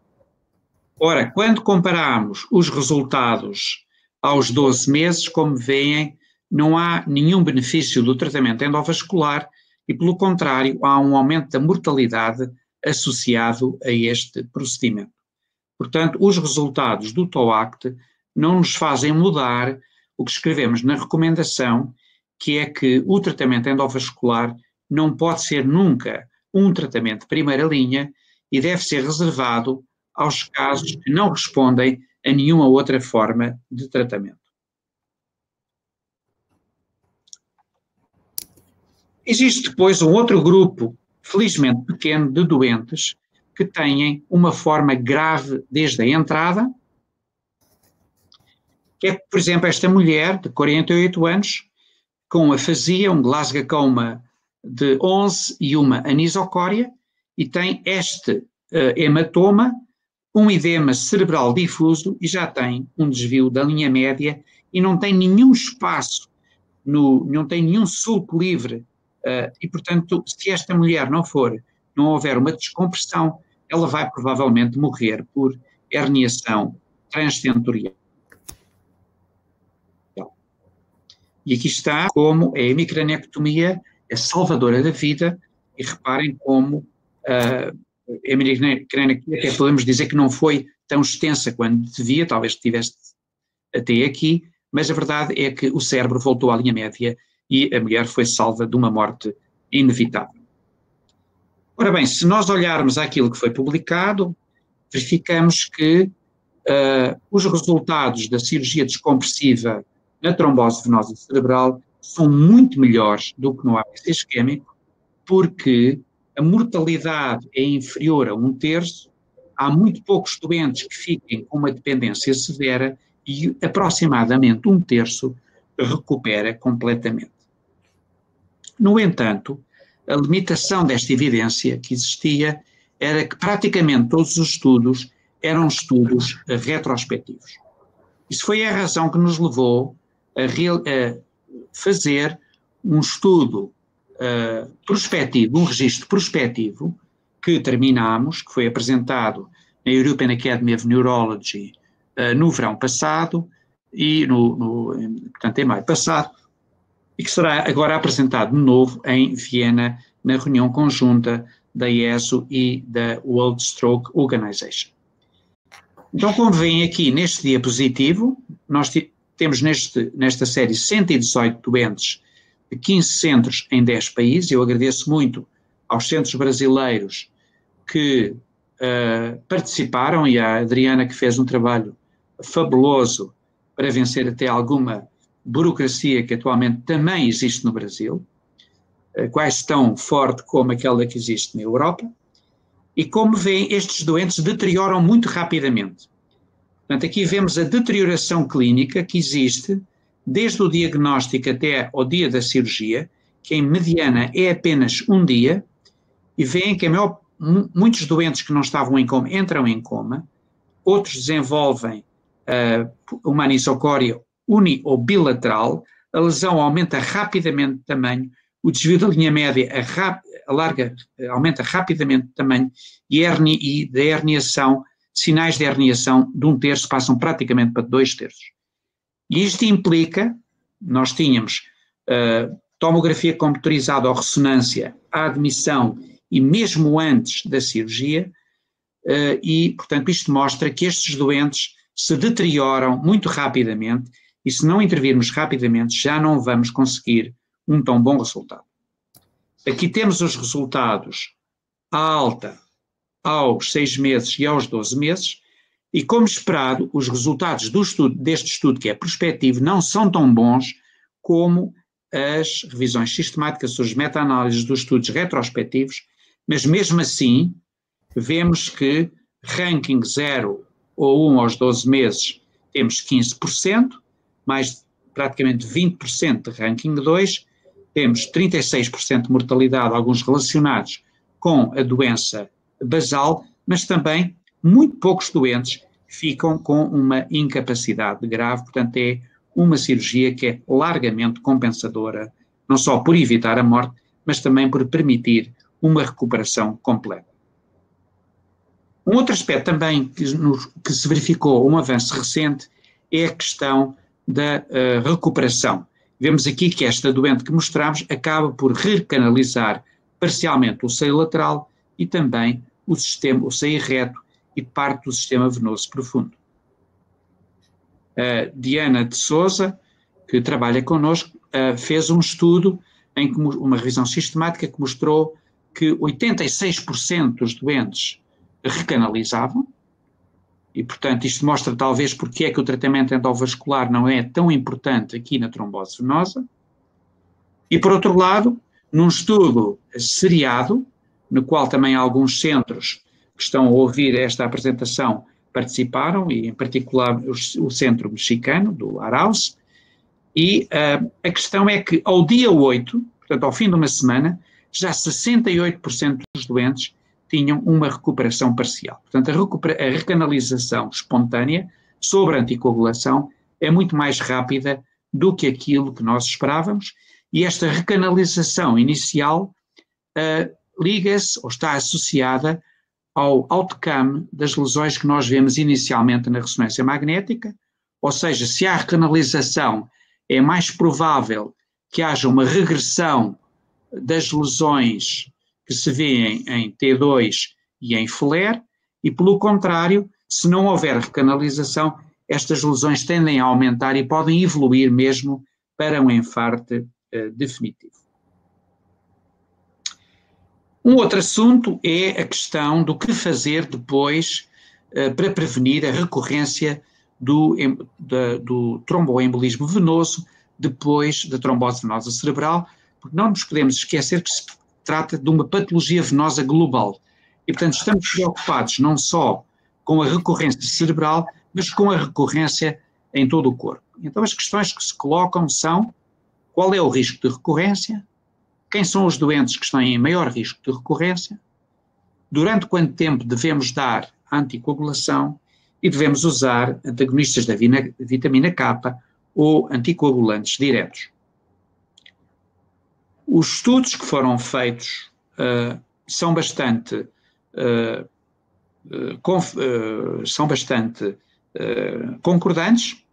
Ora, quando comparamos os resultados aos 12 meses, como veem, não há nenhum benefício do tratamento endovascular e, pelo contrário, há um aumento da mortalidade associado a este procedimento. Portanto, os resultados do TOACT não nos fazem mudar o que escrevemos na recomendação, que é que o tratamento endovascular não pode ser nunca um tratamento de primeira linha e deve ser reservado aos casos que não respondem a nenhuma outra forma de tratamento. Existe depois um outro grupo, felizmente pequeno, de doentes que têm uma forma grave desde a entrada, que é, por exemplo, esta mulher de 48 anos, com afasia, um Glasgow-Coma de 11 e uma anisocória, e tem este hematoma, um edema cerebral difuso e já tem um desvio da linha média e não tem nenhum espaço, não tem nenhum sulco livre, e, portanto, se esta mulher não houver uma descompressão, ela vai provavelmente morrer por herniação transtentorial. E aqui está como a hemicraniectomia é salvadora da vida, e reparem como a hemicraniectomia, até podemos dizer que não foi tão extensa quanto devia, talvez tivesse até aqui, mas a verdade é que o cérebro voltou à linha média e a mulher foi salva de uma morte inevitável. Ora bem, se nós olharmos aquilo que foi publicado, verificamos que os resultados da cirurgia descompressiva na trombose venosa cerebral são muito melhores do que no AVC isquémico, porque a mortalidade é inferior a 1/3, há muito poucos doentes que fiquem com uma dependência severa e aproximadamente 1/3 recupera completamente. No entanto, a limitação desta evidência que existia era que praticamente todos os estudos eram estudos retrospectivos. Isso foi a razão que nos levou a fazer um estudo prospectivo, um registro prospectivo, que terminámos, que foi apresentado na European Academy of Neurology no verão passado, e portanto em maio passado, e que será agora apresentado de novo em Viena, na reunião conjunta da IESO e da World Stroke Organization. Então, como veem aqui neste diapositivo, nós temos nesta série 118 doentes de 15 centros em 10 países. Eu agradeço muito aos centros brasileiros que participaram e à Adriana, que fez um trabalho fabuloso para vencer até alguma burocracia que atualmente também existe no Brasil, quase tão forte como aquela que existe na Europa, e como veem, estes doentes deterioram muito rapidamente. Portanto, aqui vemos a deterioração clínica que existe desde o diagnóstico até ao dia da cirurgia, que em mediana é apenas um dia, e veem que muitos doentes que não estavam em coma entram em coma, outros desenvolvem uma anisocória uni ou bilateral, a lesão aumenta rapidamente de tamanho, o desvio da linha média aumenta rapidamente de tamanho e da herniação, sinais de herniação de 1/3 passam praticamente para 2/3. E isto implica, nós tínhamos tomografia computurizada ou ressonância à admissão e mesmo antes da cirurgia, e, portanto, isto mostra que estes doentes se deterioram muito rapidamente e se não intervirmos rapidamente já não vamos conseguir um tão bom resultado. Aqui temos os resultados à alta aos 6 meses e aos 12 meses e, como esperado, os resultados deste estudo, que é prospectivo, não são tão bons como as revisões sistemáticas, as meta-análises dos estudos retrospectivos, mas mesmo assim vemos que ranking 0 ou 1 aos 12 meses temos 15%, mais praticamente 20% de ranking 2, temos 36% de mortalidade, alguns relacionados com a doença basal, mas também muito poucos doentes ficam com uma incapacidade grave, portanto é uma cirurgia que é largamente compensadora, não só por evitar a morte, mas também por permitir uma recuperação completa. Um outro aspecto também que se verificou um avanço recente é a questão da recuperação. Vemos aqui que esta doente que mostramos acaba por recanalizar parcialmente o seio lateral e também o seio reto e parte do sistema venoso profundo. A Diana de Souza, que trabalha connosco, fez um estudo, uma revisão sistemática que mostrou que 86% dos doentes recanalizavam, e portanto isto mostra talvez porque é que o tratamento endovascular não é tão importante aqui na trombose venosa. E por outro lado, num estudo seriado, no qual também alguns centros que estão a ouvir esta apresentação participaram, e em particular o centro mexicano, do Arauz, e a questão é que ao dia 8, portanto ao fim de uma semana, já 68% dos doentes tinham uma recuperação parcial. Portanto, a recanalização espontânea sobre a anticoagulação é muito mais rápida do que aquilo que nós esperávamos, e esta recanalização inicial liga-se ou está associada ao outcome das lesões que nós vemos inicialmente na ressonância magnética, ou seja, se há recanalização, é mais provável que haja uma regressão das lesões que se vêem em T2 e em FLAIR, e pelo contrário, se não houver recanalização, estas lesões tendem a aumentar e podem evoluir mesmo para um infarto definitivo. Um outro assunto é a questão do que fazer depois para prevenir a recorrência do tromboembolismo venoso depois da trombose venosa cerebral, porque não nos podemos esquecer que se trata de uma patologia venosa global. E, portanto, estamos preocupados não só com a recorrência cerebral, mas com a recorrência em todo o corpo. Então, as questões que se colocam são: qual é o risco de recorrência? Quem são os doentes que estão em maior risco de recorrência? Durante quanto tempo devemos dar anticoagulação? E devemos usar antagonistas da vitamina K ou anticoagulantes diretos. Os estudos que foram feitos são bastante concordantes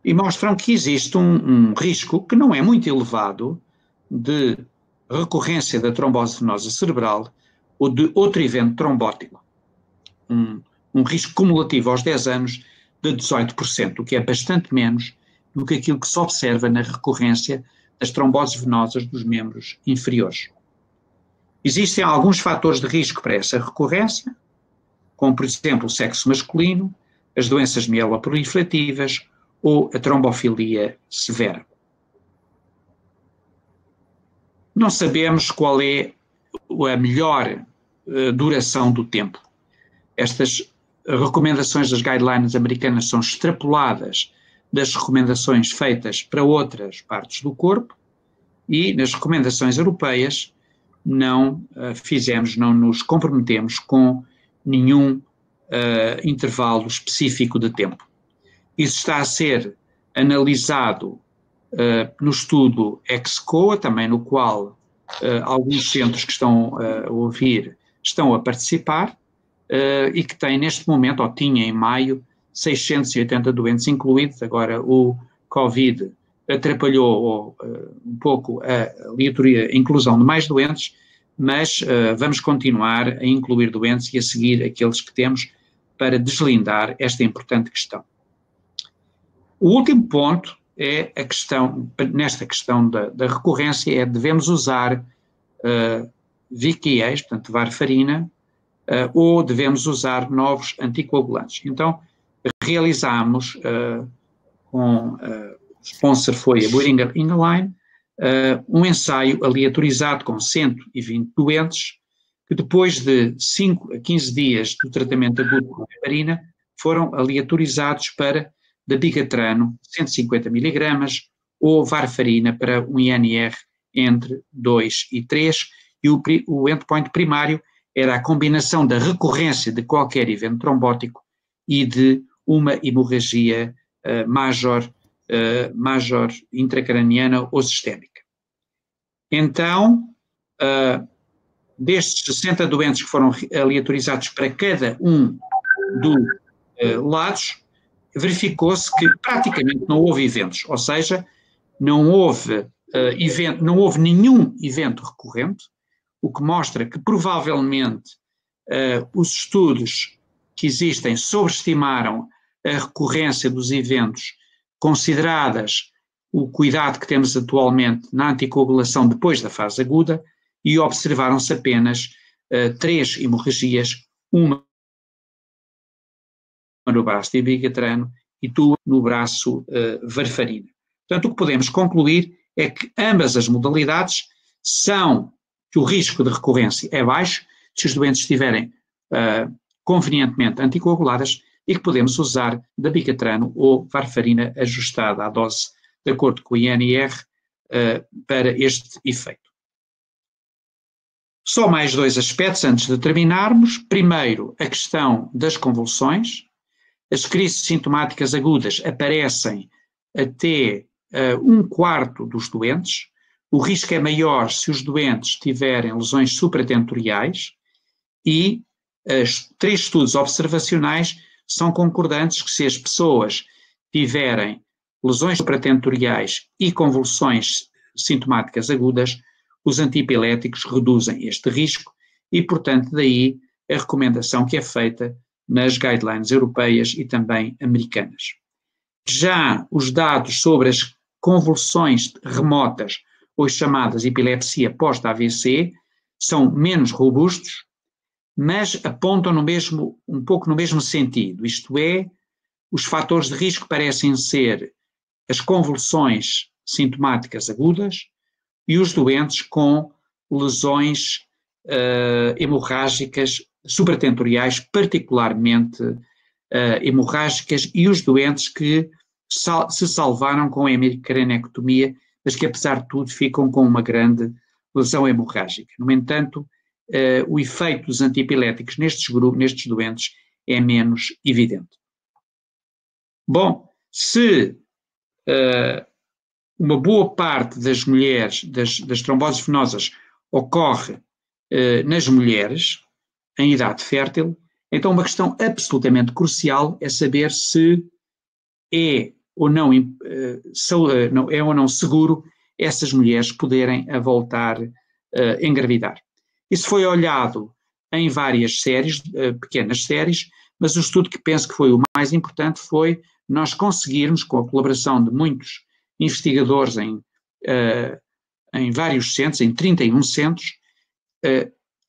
e mostram que existe um risco que não é muito elevado de recorrência da trombose venosa cerebral ou de outro evento trombótico. Um risco cumulativo aos 10 anos de 18%, o que é bastante menos do que aquilo que se observa na recorrência das tromboses venosas dos membros inferiores. Existem alguns fatores de risco para essa recorrência, como por exemplo o sexo masculino, as doenças mieloproliferativas ou a trombofilia severa. Não sabemos qual é a melhor duração do tempo. Estas recomendações das guidelines americanas são extrapoladas das recomendações feitas para outras partes do corpo, e nas recomendações europeias não nos comprometemos com nenhum intervalo específico de tempo. Isso está a ser analisado no estudo EXCOA, também no qual alguns centros que estão a ouvir estão a participar, e que tem neste momento, ou tinha em maio, 680 doentes incluídos. Agora o Covid atrapalhou um pouco a inclusão de mais doentes, mas vamos continuar a incluir doentes e a seguir aqueles que temos para deslindar esta importante questão. O último ponto é a questão, nesta questão da recorrência, devemos usar VQAs, portanto, varfarina, ou devemos usar novos anticoagulantes. Então, realizámos, com o sponsor foi a Boehringer Ingelheim, um ensaio aleatorizado com 120 doentes, que depois de 5 a 15 dias do tratamento agudo com heparina, foram aleatorizados para dabigatran, 150 mg, ou varfarina para um INR entre 2 e 3, e o endpoint primário era a combinação da recorrência de qualquer evento trombótico e de uma hemorragia major intracraniana ou sistémica. Então, destes 60 doentes que foram aleatorizados para cada um dos lados, verificou-se que praticamente não houve eventos, ou seja, não houve nenhum evento recorrente, o que mostra que provavelmente os estudos que existem sobreestimaram a recorrência dos eventos, consideradas o cuidado que temos atualmente na anticoagulação depois da fase aguda, e observaram-se apenas 3 hemorragias, uma no braço de dabigatran e 2 no braço varfarina. Portanto, o que podemos concluir é que ambas as modalidades que o risco de recorrência é baixo se os doentes estiverem convenientemente anticoaguladas e que podemos usar dabigatran ou varfarina ajustada à dose de acordo com o INR para este efeito. Só mais 2 aspectos antes de terminarmos. Primeiro, a questão das convulsões. As crises sintomáticas agudas aparecem até 1/4 dos doentes. O risco é maior se os doentes tiverem lesões supratentoriais, e 3 estudos observacionais são concordantes que se as pessoas tiverem lesões supratentoriais e convulsões sintomáticas agudas, os antiepiléticos reduzem este risco e, portanto, daí a recomendação que é feita nas guidelines europeias e também americanas. Já os dados sobre as convulsões remotas, ou chamadas epilepsia pós-AVC, são menos robustos, mas apontam um pouco no mesmo sentido, isto é, os fatores de risco parecem ser as convulsões sintomáticas agudas e os doentes com lesões hemorrágicas supratentoriais, particularmente hemorrágicas, e os doentes que se salvaram com a hemicranectomia, mas que apesar de tudo ficam com uma grande lesão hemorrágica. No entanto, o efeito dos antiepiléticos nestes doentes é menos evidente. Bom, se uma boa parte das mulheres, das tromboses venosas, ocorre nas mulheres em idade fértil, então uma questão absolutamente crucial é saber se é ou não seguro essas mulheres poderem voltar a engravidar. Isso foi olhado em várias séries, pequenas séries, mas o estudo que penso que foi o mais importante foi nós conseguirmos, com a colaboração de muitos investigadores em vários centros, em 31 centros,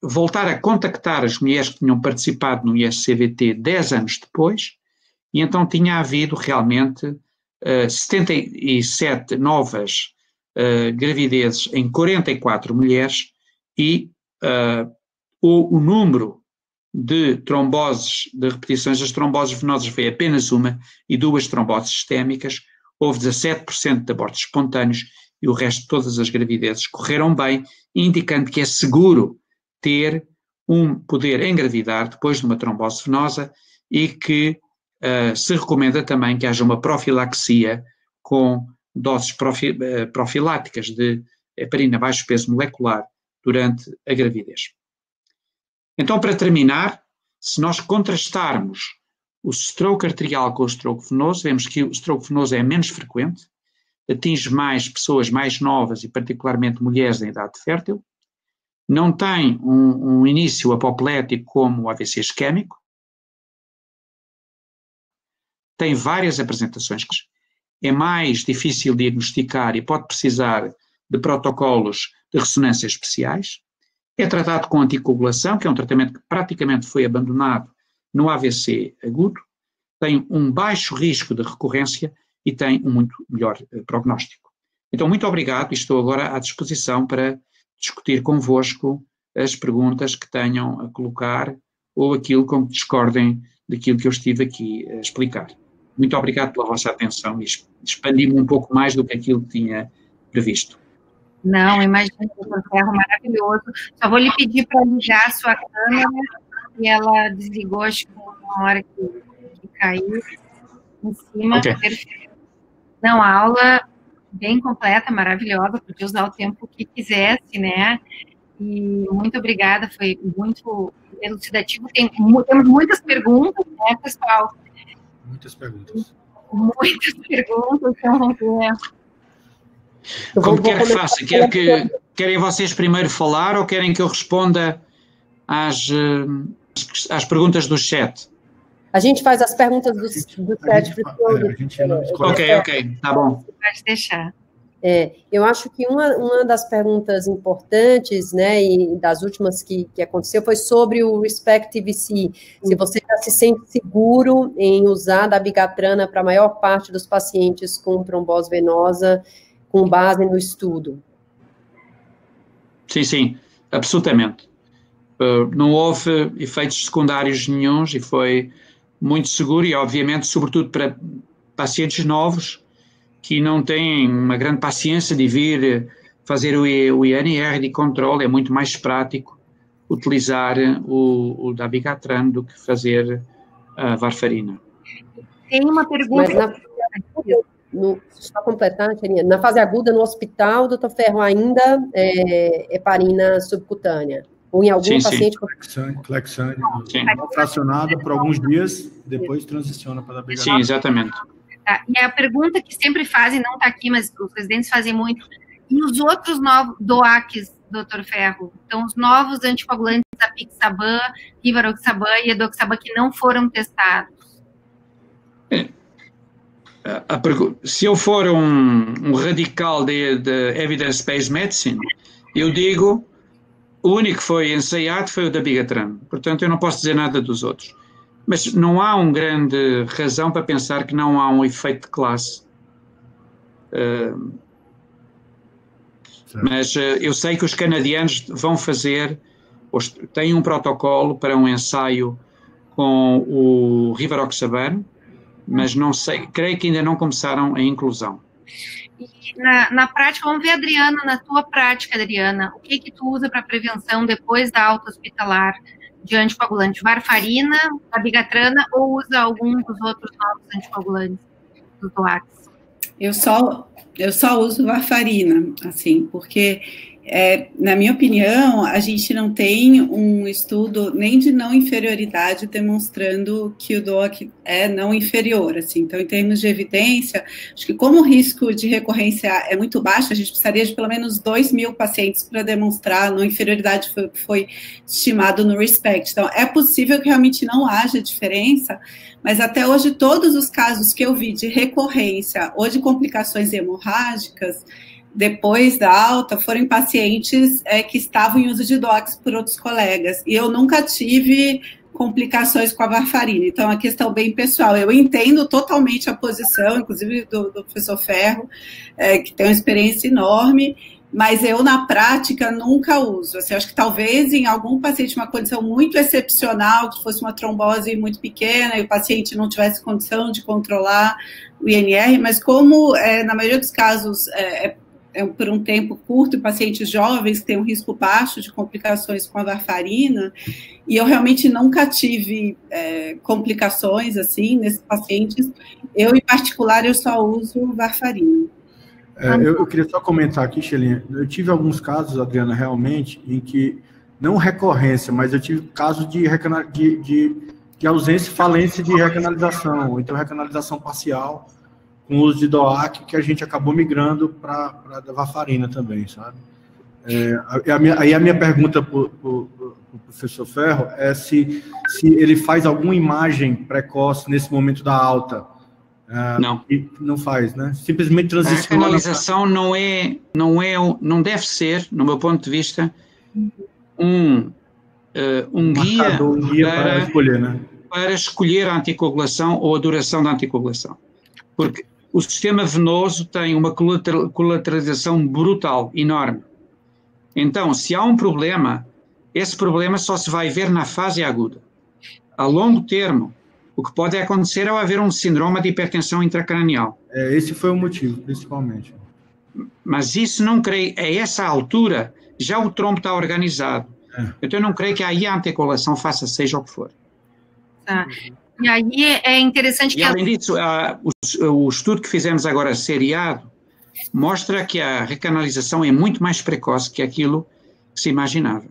voltar a contactar as mulheres que tinham participado no ISCVT 10 anos depois, e então tinha havido realmente 77 novas gravidezes em 44 mulheres, e o número de tromboses, de repetições das tromboses venosas foi apenas uma, e 2 tromboses sistémicas. Houve 17% de abortos espontâneos e o resto de todas as gravidezes correram bem, indicando que é seguro poder engravidar depois de uma trombose venosa, e que se recomenda também que haja uma profilaxia com doses profiláticas de heparina baixo peso molecular durante a gravidez. Então, para terminar, se nós contrastarmos o stroke arterial com o stroke venoso, vemos que o stroke venoso é menos frequente, atinge mais pessoas mais novas e particularmente mulheres em idade fértil, não tem um início apoplético como o AVC isquémico, tem várias apresentações, é mais difícil diagnosticar e pode precisar de protocolos de ressonância especiais, é tratado com anticoagulação, que é um tratamento que praticamente foi abandonado no AVC agudo, tem um baixo risco de recorrência e tem um muito melhor prognóstico. Então, muito obrigado e estou agora à disposição para discutir convosco as perguntas que tenham a colocar ou aquilo com que discordem daquilo que eu estive aqui a explicar. Muito obrigado pela vossa atenção e expandi-me um pouco mais do que aquilo que tinha previsto. Não, imagina, doutor Ferro, maravilhoso. Só vou lhe pedir para ligar a sua câmera, e ela desligou, acho que na hora que caiu em cima. Okay. Não, a aula bem completa, maravilhosa, podia usar o tempo que quisesse, né? E muito obrigada, foi muito elucidativo. Temos muitas perguntas, né, pessoal? Muitas perguntas. Muitas perguntas, então vamos ver. Como quer que faça? Querem vocês primeiro falar ou querem que eu responda às perguntas do chat? A gente faz as perguntas do chat. Ok, tá bom. Pode deixar. Eu acho que uma das perguntas importantes, né, e das últimas que aconteceu, foi sobre o RESPECT-TVC. Se você já se sente seguro em usar dabigatrana para a maior parte dos pacientes com trombose venosa, com base no estudo. Sim, absolutamente. Não houve efeitos secundários nenhuns e foi muito seguro e, obviamente, sobretudo para pacientes novos que não têm uma grande paciência de vir fazer o INR de controle, é muito mais prático utilizar o dabigatran do que fazer a varfarina. Tem uma pergunta... Só para completar, Xenia, na fase aguda, no hospital, doutor Ferro, ainda é heparina subcutânea? Ou em algum paciente... Clexane, fracionado por alguns dias, depois transiciona para dabigatran. Sim, exatamente. Tá. E a pergunta que sempre fazem, não está aqui, mas os residentes fazem muito, e os outros novos DOACs, doutor Ferro? Então, os novos anticoagulantes, apixaban, rivaroxaban e edoxaban, que não foram testados. Se eu for um radical de evidence-based medicine, eu digo, o único que foi ensaiado foi o dabigatran, portanto eu não posso dizer nada dos outros. Mas não há uma grande razão para pensar que não há um efeito de classe. Mas eu sei que os canadianos vão fazer, têm um protocolo para um ensaio com o rivaroxaban, mas não sei, creio que ainda não começaram a inclusão. E na prática, vamos ver, Adriana, na tua prática, Adriana, o que tu usa para prevenção depois da alta hospitalar de anticoagulante? Varfarina, dabigatrana ou usa algum dos outros novos anticoagulantes dos DOACs? Eu só uso varfarina, assim, porque, na minha opinião, a gente não tem um estudo nem de não inferioridade demonstrando que o DOAC é não inferior, assim. Então, em termos de evidência, acho que como o risco de recorrência é muito baixo, a gente precisaria de pelo menos 2.000 pacientes para demonstrar a não inferioridade que foi estimado no RESPECT. Então, é possível que realmente não haja diferença, mas até hoje todos os casos que eu vi de recorrência ou de complicações hemorrágicas depois da alta foram em pacientes que estavam em uso de DOACs por outros colegas, e eu nunca tive complicações com a varfarina. Então, é uma questão bem pessoal. Eu entendo totalmente a posição, inclusive do professor Ferro, que tem uma experiência enorme, mas eu, na prática, nunca uso. Assim, acho que talvez em algum paciente, uma condição muito excepcional, que fosse uma trombose muito pequena e o paciente não tivesse condição de controlar o INR, mas como, na maioria dos casos, por um tempo curto, em pacientes jovens que têm um risco baixo de complicações com a varfarina, e eu realmente nunca tive complicações, assim, nesses pacientes. Eu, em particular, eu só uso varfarina. Eu queria só comentar aqui, Shelinha, eu tive alguns casos, Adriana, realmente, em que, não recorrência, mas eu tive casos de ausência e falência de recanalização, ou então recanalização parcial, com o uso de DOAC, que a gente acabou migrando para a varfarina também, sabe? Aí a minha pergunta para o professor Ferro é se ele faz alguma imagem precoce nesse momento da alta. Não. Não faz, né? Simplesmente transiciona. A canalização não deve ser, no meu ponto de vista, um guia para escolher, né? Para escolher a anticoagulação ou a duração da anticoagulação. Porque o sistema venoso tem uma colateralização brutal, enorme. Então, se há um problema, esse problema só se vai ver na fase aguda. A longo termo, o que pode acontecer é haver um síndrome de hipertensão intracranial. Esse foi o motivo, principalmente. Mas isso não creio, a essa altura, já o trombo está organizado. Então eu não creio que aí a anticoagulação faça seja o que for. Tá. E aí é interessante que... E além disso, o estudo que fizemos agora seriado mostra que a recanalização é muito mais precoce que aquilo que se imaginava.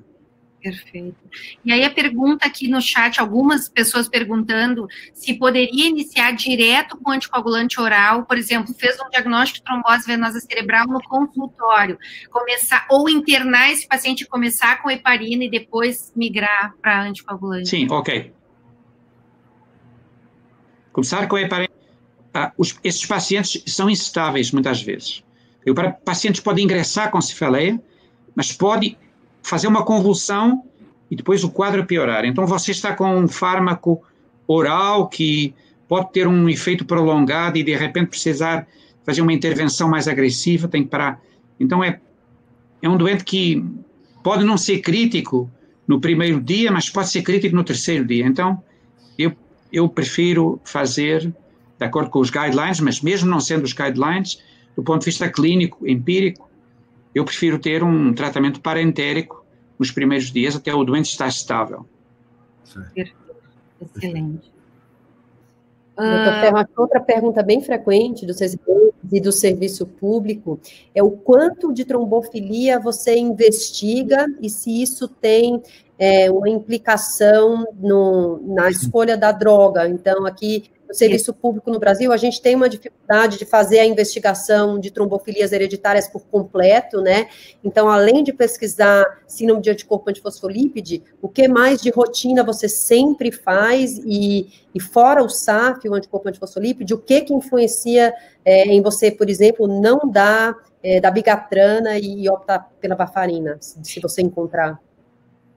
Perfeito. E aí a pergunta aqui no chat, algumas pessoas perguntando se poderia iniciar direto com anticoagulante oral, por exemplo, fez um diagnóstico de trombose venosa cerebral no consultório, ou internar esse paciente e começar com heparina e depois migrar para anticoagulante. Sim, ok. Começar com a heparina. Esses pacientes são instáveis muitas vezes. O paciente pode ingressar com cefaleia, mas pode fazer uma convulsão e depois o quadro piorar. Então você está com um fármaco oral que pode ter um efeito prolongado e de repente precisar fazer uma intervenção mais agressiva, tem que parar. Então é um doente que pode não ser crítico no primeiro dia, mas pode ser crítico no terceiro dia. Então eu prefiro fazer, de acordo com os guidelines, mas mesmo não sendo os guidelines, do ponto de vista clínico, empírico, eu prefiro ter um tratamento parentérico nos primeiros dias até o doente estar estável. Perfeito. Excelente. Doutor Ferro, outra pergunta bem frequente dos residentes e do serviço público é o quanto de trombofilia você investiga e se isso tem uma implicação na escolha da droga. Então, aqui no serviço público no Brasil, a gente tem uma dificuldade de fazer a investigação de trombofilias hereditárias por completo, né? Então, além de pesquisar síndrome de anticorpo antifosfolípide, o que mais de rotina você sempre faz e fora o SAF, o anticorpo antifosfolípide, o que influencia em você, por exemplo, não dar da bigatrana e optar pela varfarina, se você encontrar?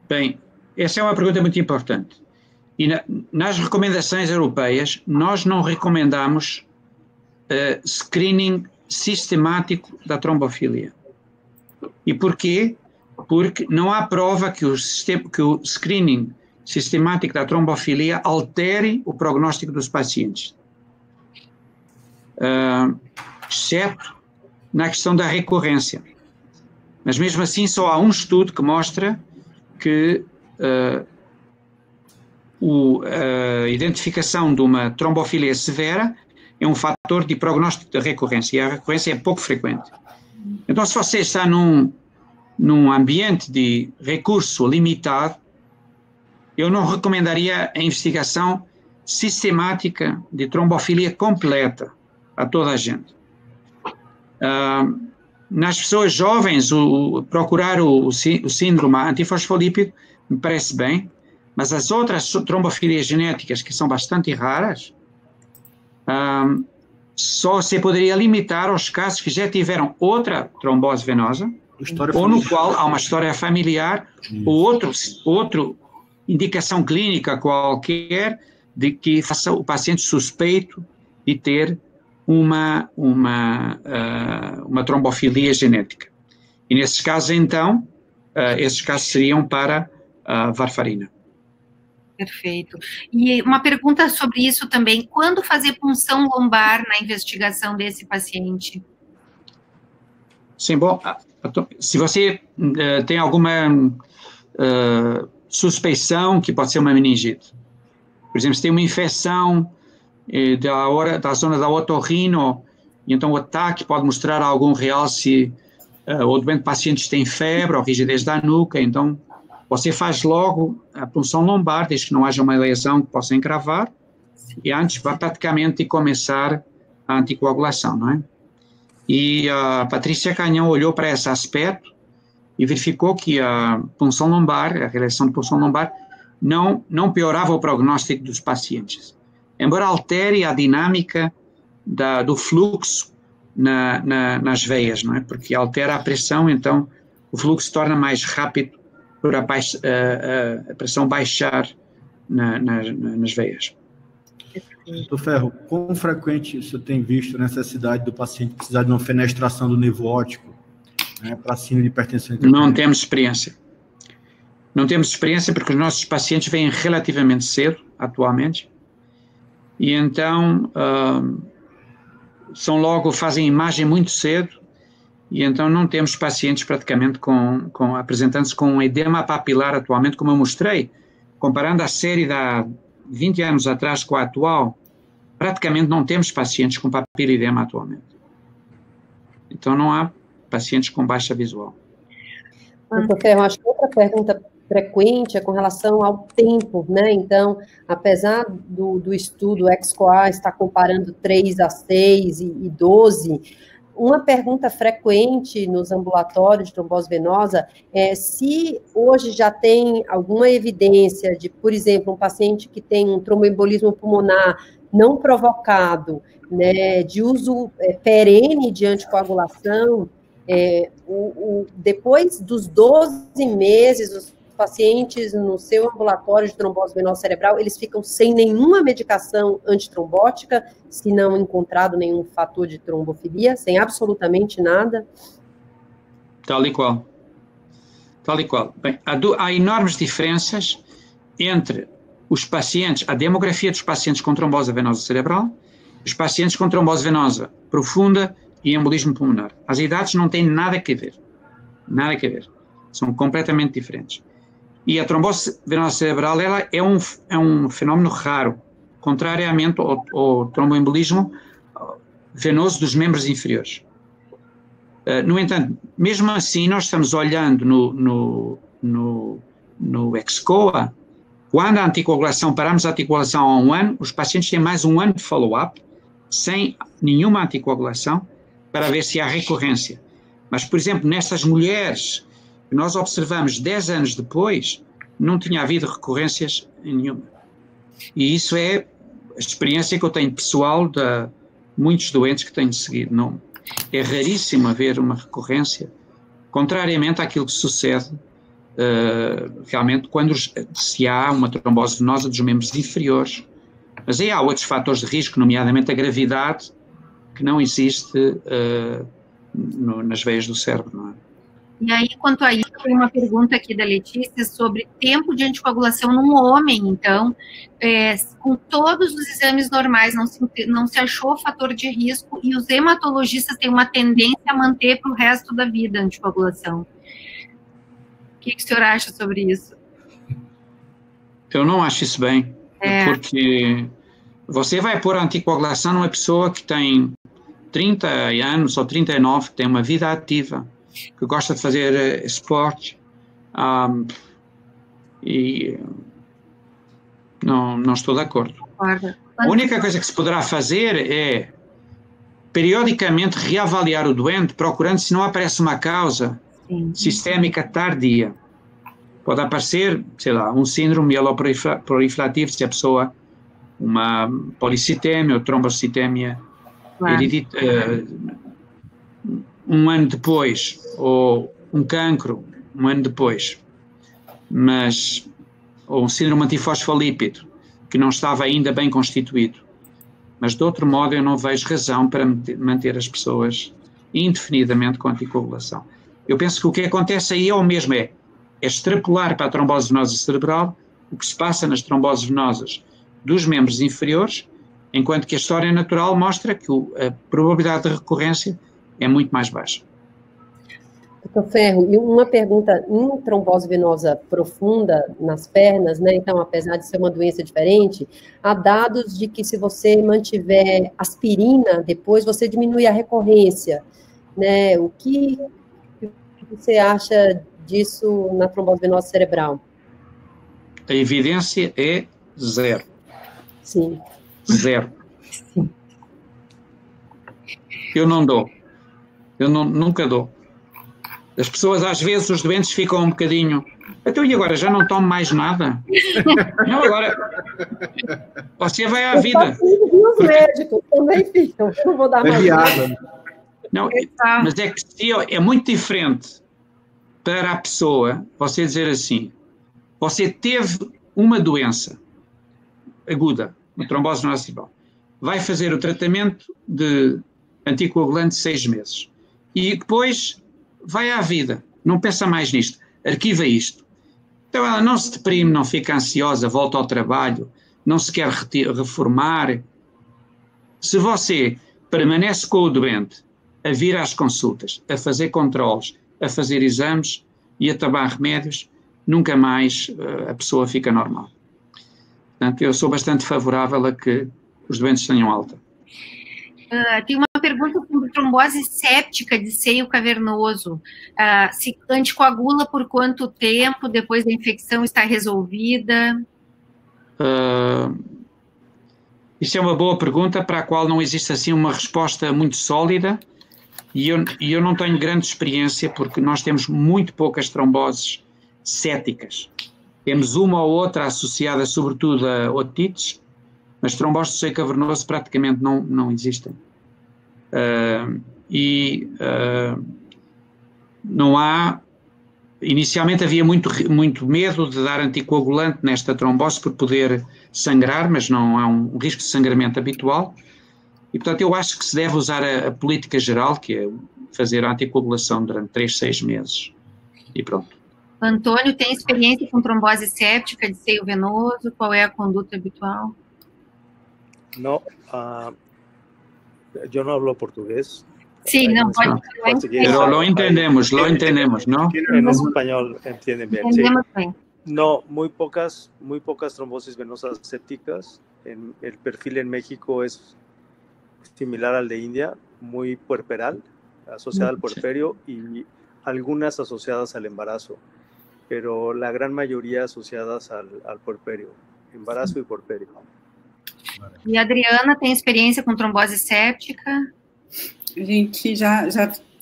Bem, essa é uma pergunta muito importante. E nas recomendações europeias, nós não recomendamos screening sistemático da trombofilia. E porquê? Porque não há prova que o screening sistemático da trombofilia altere o prognóstico dos pacientes. Exceto na questão da recorrência. Mas mesmo assim, só há um estudo que mostra que a identificação de uma trombofilia severa é um fator de prognóstico de recorrência, e a recorrência é pouco frequente. Então, se você está num ambiente de recurso limitado, eu não recomendaria a investigação sistemática de trombofilia completa a toda a gente. Nas pessoas jovens, procurar o síndrome antifosfolípido me parece bem, mas as outras trombofilias genéticas, que são bastante raras, só se poderia limitar aos casos que já tiveram outra trombose venosa, ou no qual há uma história familiar, ou outra indicação clínica qualquer de que faça o paciente suspeito de ter uma trombofilia genética. E nesses casos, então, esses casos seriam para a varfarina. Perfeito. E uma pergunta sobre isso também, quando fazer punção lombar na investigação desse paciente? Sim, bom, se você tem alguma suspeição que pode ser uma meningite, por exemplo, se tem uma infecção da zona da otorrino, então o ataque pode mostrar algum realce, ou doente pacientes têm febre ou rigidez da nuca, então você faz logo a punção lombar, desde que não haja uma lesão que possa encravar, e antes praticamente de começar a anticoagulação, não é? E a Patrícia Canhão olhou para esse aspecto e verificou que a punção lombar, a realização de punção lombar, não piorava o prognóstico dos pacientes, embora altere a dinâmica do fluxo nas veias, não é? Porque altera a pressão, então o fluxo se torna mais rápido por a pressão baixar nas veias. Doutor Ferro, quão frequente você tem visto a necessidade do paciente precisar de uma fenestração do nervo óptico, né, para síndrome de hipertensão intracraniana? Não temos experiência. Não temos experiência porque os nossos pacientes vêm relativamente cedo, atualmente, e então fazem imagem muito cedo, e então não temos pacientes praticamente apresentando-se com um edema papilar atualmente, como eu mostrei, comparando a série de há 20 anos atrás com a atual, praticamente não temos pacientes com papiloedema atualmente. Então não há pacientes com baixa visual. Doutor Ferro, acho que outra pergunta frequente é com relação ao tempo, né? Então, apesar do estudo XCOA estar comparando 3 a 6 e 12, uma pergunta frequente nos ambulatórios de trombose venosa é se hoje já tem alguma evidência de, por exemplo, um paciente que tem um tromboembolismo pulmonar não provocado, né, de uso perene de anticoagulação, depois dos 12 meses, os pacientes no seu ambulatório de trombose venosa cerebral, eles ficam sem nenhuma medicação antitrombótica, se não encontrado nenhum fator de trombofilia, sem absolutamente nada? Tal e qual. Tal e qual. Bem, há enormes diferenças entre os pacientes, a demografia dos pacientes com trombose venosa cerebral, os pacientes com trombose venosa profunda e embolismo pulmonar. As idades não têm nada a ver. Nada a ver. São completamente diferentes. E a trombose venosa cerebral ela é um fenómeno raro, contrariamente ao tromboembolismo venoso dos membros inferiores. No entanto, mesmo assim, nós estamos olhando no XCOA, quando a anticoagulação, paramos a anticoagulação há 1 ano, os pacientes têm mais 1 ano de follow-up, sem nenhuma anticoagulação, para ver se há recorrência. Mas, por exemplo, nessas mulheres que nós observamos 10 anos depois, não tinha havido recorrências em nenhuma. E isso é a experiência que eu tenho pessoal de muitos doentes que tenho seguido. Não, é raríssimo haver uma recorrência, contrariamente àquilo que sucede realmente quando se há uma trombose venosa dos membros inferiores. Mas aí há outros fatores de risco, nomeadamente a gravidade, que não existe nas veias do cérebro, não é? E aí, quanto a isso, tem uma pergunta aqui da Letícia sobre tempo de anticoagulação num homem. Então, com todos os exames normais, não se achou fator de risco e os hematologistas têm uma tendência a manter para o resto da vida a anticoagulação. O que o senhor acha sobre isso? Eu não acho isso bem, porque você vai pôr a anticoagulação numa pessoa que tem 30 anos ou 39, que tem uma vida ativa, que gosta de fazer esporte, e não estou de acordo. A única coisa que se poderá fazer é, periodicamente, reavaliar o doente, procurando se não aparece uma causa sistémica tardia. Pode aparecer, sei lá, um síndrome mieloproliferativa, se a pessoa, uma policitemia ou trombocitemia, um ano depois, ou um cancro, um ano depois, ou um síndrome antifosfolípido, que não estava ainda bem constituído. Mas, de outro modo, eu não vejo razão para manter as pessoas indefinidamente com anticoagulação. Eu penso que o que acontece aí é o mesmo, é extrapolar para a trombose venosa cerebral o que se passa nas tromboses venosas dos membros inferiores, enquanto que a história natural mostra que a probabilidade de recorrência é muito mais baixa. Doutor Ferro, e uma pergunta, em trombose venosa profunda nas pernas, né, então, apesar de ser uma doença diferente, há dados de que se você mantiver aspirina, depois você diminui a recorrência, né, o que você acha disso na trombose venosa cerebral? A evidência é zero. Sim. Zero. Sim. Eu não dou. Eu nunca dou. As pessoas, às vezes, os doentes ficam um bocadinho... Então, e agora? Já não tomo mais nada? Não, agora... Você vai à vida. Os médicos também ficam. Não vou dar mais nada. Não, mas é que é muito diferente para a pessoa você dizer assim, você teve uma doença aguda, uma trombose venosa cerebral, vai fazer o tratamento de anticoagulante 6 meses e depois vai à vida, não pensa mais nisto, arquiva isto. Então ela não se deprime, não fica ansiosa, volta ao trabalho, não se quer reformar. Se você permanece com o doente a vir às consultas, a fazer controles, a fazer exames e a tomar remédios, nunca mais a pessoa fica normal. Portanto, eu sou bastante favorável a que os doentes tenham alta. Tem uma pergunta sobre trombose séptica de seio cavernoso. Se anticoagula por quanto tempo depois da infecção está resolvida? Isso é uma boa pergunta para a qual não existe assim uma resposta muito sólida e eu não tenho grande experiência porque nós temos muito poucas tromboses céticas. Temos uma ou outra associada sobretudo a otites, mas tromboses do seio cavernoso praticamente não existem. Não há... Inicialmente havia muito medo de dar anticoagulante nesta trombose por poder sangrar, mas não há um risco de sangramento habitual. E, portanto, eu acho que se deve usar a política geral, que é fazer a anticoagulação durante 3, 6 meses. E pronto. Antônio, tem experiência com trombose séptica de seio venoso? Qual é a conduta habitual? No, yo no hablo portugués. Sí, no, pero lo entendemos, ¿no? En español entienden bien. Sí. Bien. No, muy pocas trombosis venosas sépticas. El perfil en México es similar al de India, muy puerperal, asociada al puerperio y algunas asociadas al embarazo, pero la gran mayoría asociadas al puerperio, embarazo y puerperio. E a Adriana tem experiência com trombose séptica? A gente já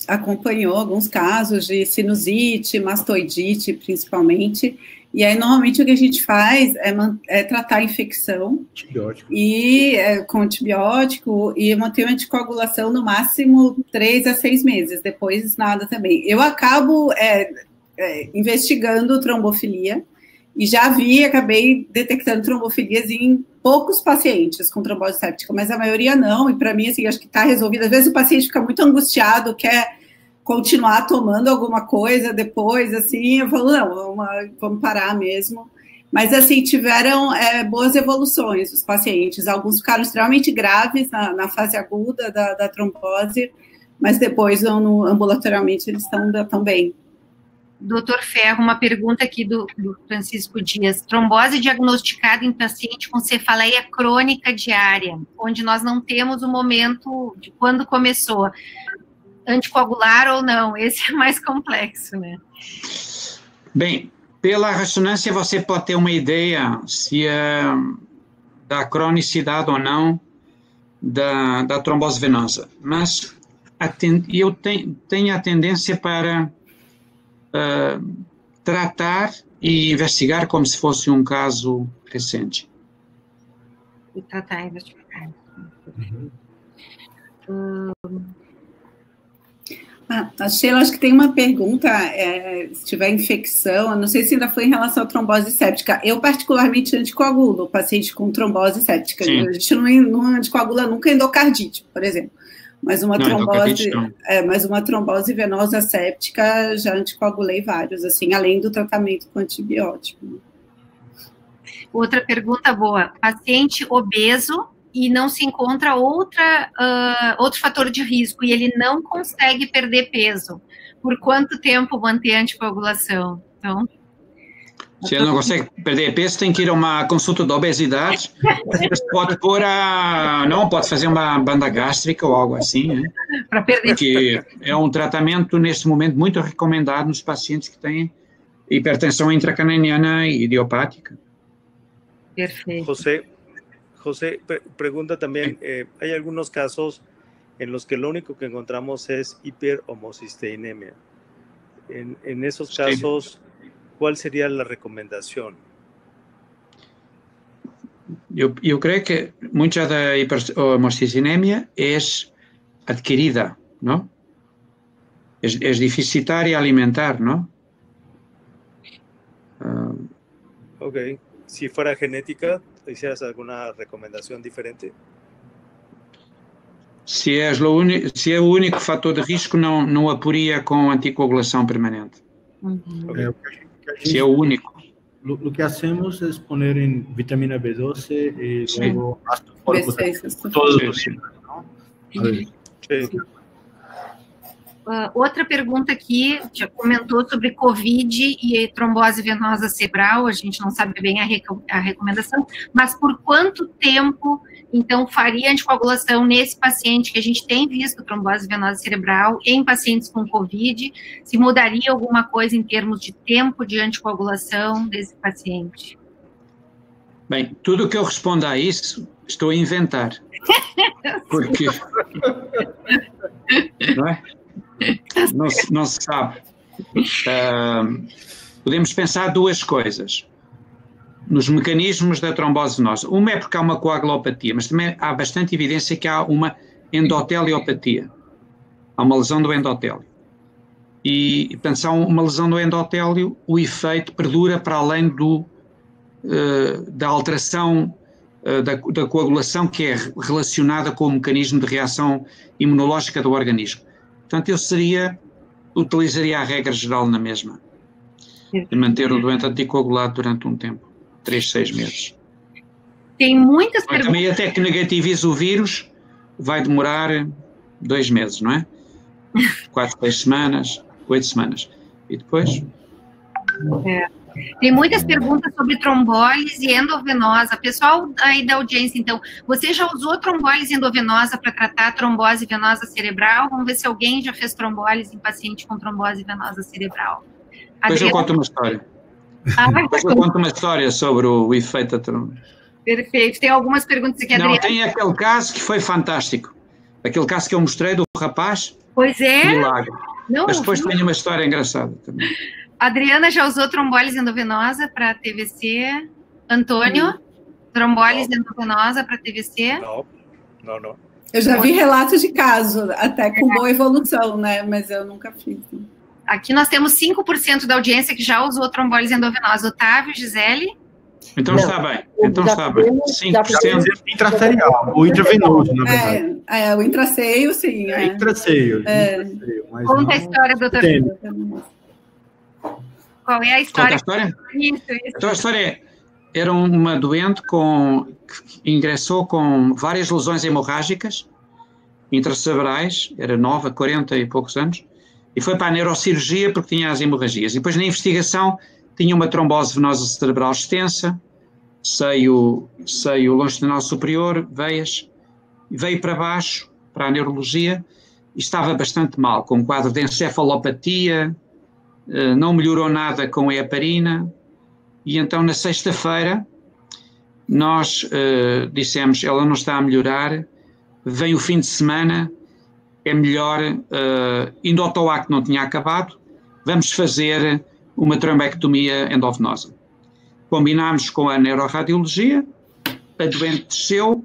acompanhou alguns casos de sinusite, mastoidite, principalmente, e aí normalmente o que a gente faz é tratar a infecção com antibiótico e manter a anticoagulação no máximo 3 a 6 meses, depois nada também. Eu acabo investigando trombofilia e acabei detectando trombofilias em poucos pacientes com trombose séptica, mas a maioria não, e para mim, assim, acho que está resolvido. Às vezes o paciente fica muito angustiado, quer continuar tomando alguma coisa depois, assim, eu falo, não, vamos parar mesmo. Mas, assim, tiveram boas evoluções os pacientes. Alguns ficaram extremamente graves na fase aguda da trombose, mas depois, ambulatorialmente, eles estão bem. Doutor Ferro, uma pergunta aqui do Francisco Dias. Trombose diagnosticada em paciente com cefaleia crônica diária, onde nós não temos o momento de quando começou. Anticoagular ou não? Esse é mais complexo, né? Bem, pela ressonância você pode ter uma ideia se da cronicidade ou não da trombose venosa, mas eu tenho a tendência para tratar e investigar como se fosse um caso recente. E tratar e investigar. A Sheila, acho que tem uma pergunta, se tiver infecção, eu não sei se ainda foi em relação à trombose séptica. Eu, particularmente, anticoagulo o paciente com trombose séptica. Sim. A gente não anticoagula nunca endocardite, por exemplo. Mas uma trombose venosa séptica, já anticoagulei vários, assim, além do tratamento com antibiótico. Outra pergunta boa. Paciente obeso e não se encontra outro fator de risco e ele não consegue perder peso. Por quanto tempo manter a anticoagulação? Então, se ele não consegue perder peso, tem que ir a uma consulta de obesidade. Pode pode fazer uma banda gástrica ou algo assim, né? Para perder. Porque é um tratamento, neste momento, muito recomendado nos pacientes que têm hipertensão intracraniana e idiopática. Perfeito. José pregunta también, hay algunos casos en los que lo único que encontramos es hiperhomocisteinemia. En esos casos, ¿cuál sería la recomendación? Eu creio que muita da hemocistinemia é adquirida, não? É deficitária alimentar, não? Ok. Si fuera genética, ¿hicieras alguna recomendación diferente? Se é o único fator de risco, não aporia com anticoagulação permanente. Okay. Se é o único. Lo que hacemos es poner en vitamina B12 y luego ácido fólico todos los días, ¿no? Sí. Outra pergunta aqui, já comentou sobre COVID e trombose venosa cerebral, a gente não sabe bem a recomendação, mas por quanto tempo, então, faria anticoagulação nesse paciente que a gente tem visto trombose venosa cerebral em pacientes com COVID? Se mudaria alguma coisa em termos de tempo de anticoagulação desse paciente? Bem, tudo o que eu respondo a isso, estou a inventar. Porque... não é? Não se sabe. Podemos pensar duas coisas nos mecanismos da trombose venosa. Uma é porque há uma coagulopatia, mas também há bastante evidência que há uma endoteliopatia. Há uma lesão do endotélio. E, portanto, se há uma lesão do endotélio, o efeito perdura para além da alteração da coagulação que é relacionada com o mecanismo de reação imunológica do organismo. Portanto, eu utilizaria a regra geral na mesma, de manter o doente anticoagulado durante um tempo, 3, 6 meses. Tem muitas perguntas. Também até que negativize o vírus, vai demorar 2 meses, não é? 4, 6 semanas, 8 semanas. E depois... Tem muitas perguntas sobre trombólise endovenosa. Pessoal aí da audiência, então, você já usou trombólise endovenosa para tratar trombose venosa cerebral? Vamos ver se alguém já fez trombólise em paciente com trombose venosa cerebral. Depois eu conto uma história. Depois eu conto uma história sobre o efeito da trombose. Perfeito. Tem algumas perguntas aqui, Adriana. Não, tem aquele caso que foi fantástico. Aquele caso que eu mostrei do rapaz. Pois é. Milagre. Mas depois tem uma história engraçada também. Adriana já usou trombólise endovenosa para TVC. Antônio, trombólise endovenosa para TVC? Não. Eu já vi relatos de caso, até com boa evolução, né? Mas eu nunca fiz. Aqui nós temos 5% da audiência que já usou trombólise endovenosa. Otávio, Gisele? Então não. Está bem. Então está bem. 5%. Intracereal, ou intravenoso, na verdade. O intraceio, sim. Intraceio. Conta a história, doutor. Qual é a história? Conta a história? Isso. Então a história era uma doente que ingressou com várias lesões hemorrágicas intracerebrais, era nova, 40 e poucos anos, e foi para a neurocirurgia porque tinha as hemorragias. E depois na investigação tinha uma trombose venosa cerebral extensa, seio longitudinal superior, veias, veio para baixo, para a neurologia, e estava bastante mal, com um quadro de encefalopatia, não melhorou nada com a heparina, e então na sexta-feira nós dissemos, ela não está a melhorar, vem o fim de semana, é melhor, ainda o TOAC não tinha acabado, vamos fazer uma trombectomia endovenosa. Combinámos com a neuroradiologia, a doente desceu,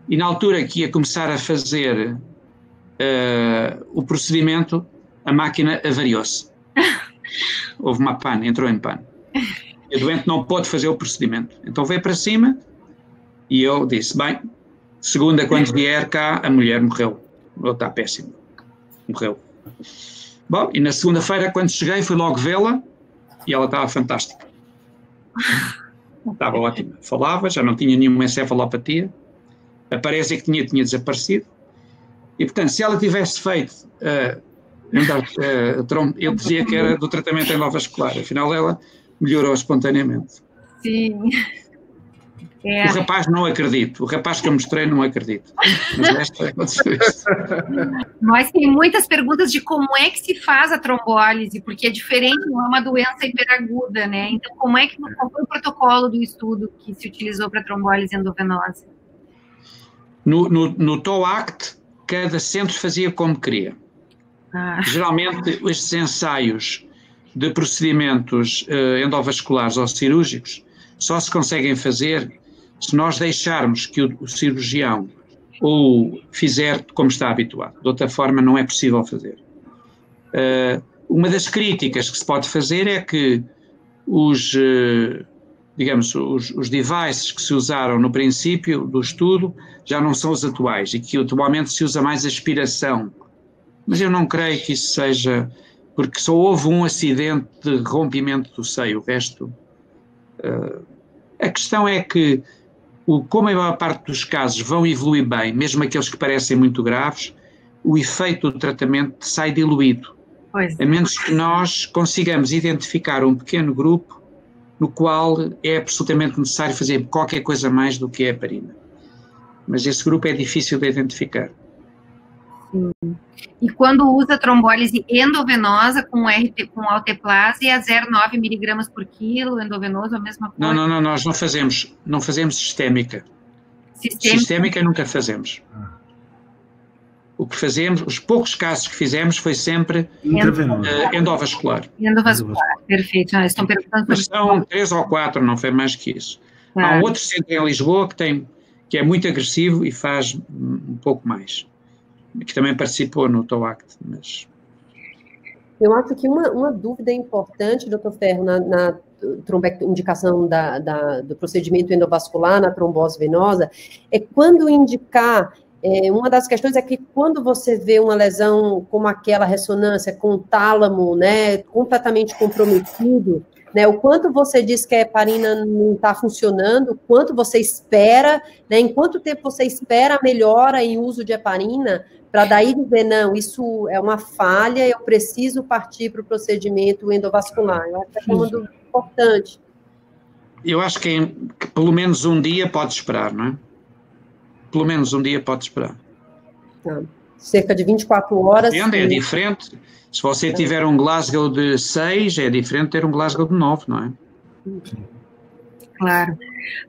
e na altura que ia começar a fazer o procedimento, a máquina avariou-se. Houve uma pane, entrou em pane. E a doente não pôde fazer o procedimento. Então veio para cima e eu disse, bem, segunda quando vier cá, a mulher morreu. Ou está péssimo. Morreu. Bom, e na segunda-feira quando cheguei fui logo vê-la e ela estava fantástica. Estava ótima. Falava, já não tinha nenhuma encefalopatia. A parésia que tinha desaparecido. E portanto, se ela tivesse feito... eu dizia que era do tratamento endovascular, afinal ela melhorou espontaneamente. Sim. O rapaz não acredito, o rapaz que eu mostrei não acredito. Mas esta aconteceu isso. Mas tem muitas perguntas de como é que se faz a trombólise, porque é diferente, não é uma doença hiperaguda, né? Então, qual foi o protocolo do estudo que se utilizou para trombólise endovenosa? No TOACT, cada centro fazia como queria. Geralmente, estes ensaios de procedimentos endovasculares ou cirúrgicos só se conseguem fazer se nós deixarmos que o cirurgião ou fizer como está habituado. De outra forma, não é possível fazer. Uma das críticas que se pode fazer é que os devices que se usaram no princípio do estudo já não são os atuais e que atualmente se usa mais aspiração. Mas eu não creio que isso seja, porque só houve um acidente de rompimento do seio, o resto... a questão é que, como a maior parte dos casos vão evoluir bem, mesmo aqueles que parecem muito graves, o efeito do tratamento sai diluído. A menos que nós consigamos identificar um pequeno grupo no qual é absolutamente necessário fazer qualquer coisa mais do que a heparina. Mas esse grupo é difícil de identificar. Sim. E quando usa trombólise endovenosa com alteplase, é 0,9 miligramas por quilo, endovenoso, a mesma coisa? Não, nós não fazemos sistémica. Sistémica nunca fazemos. O que fazemos, os poucos casos que fizemos foi sempre endovascular. Endovascular, perfeito. Estão perguntando. Mas são 3 ou 4, não foi mais que isso. Há um outro centro em Lisboa que é muito agressivo e faz um pouco mais. Que também participou no TOACT, mas... Eu acho que uma dúvida importante, doutor Ferro, na indicação do procedimento endovascular na trombose venosa, é quando indicar, uma das questões é que quando você vê uma lesão como aquela ressonância com o tálamo, né, completamente comprometido, né, o quanto você diz que a heparina não está funcionando, o quanto você espera, né, em quanto tempo você espera a melhora em uso de heparina, para daí dizer, não, isso é uma falha, eu preciso partir para o procedimento endovascular. Eu acho que é uma dúvida importante. Eu acho que pelo menos um dia pode esperar, não é? Pelo menos um dia pode esperar. Cerca de 24 horas. É diferente. Se você tiver um Glasgow de 6, é diferente de ter um Glasgow de 9, não é? Claro.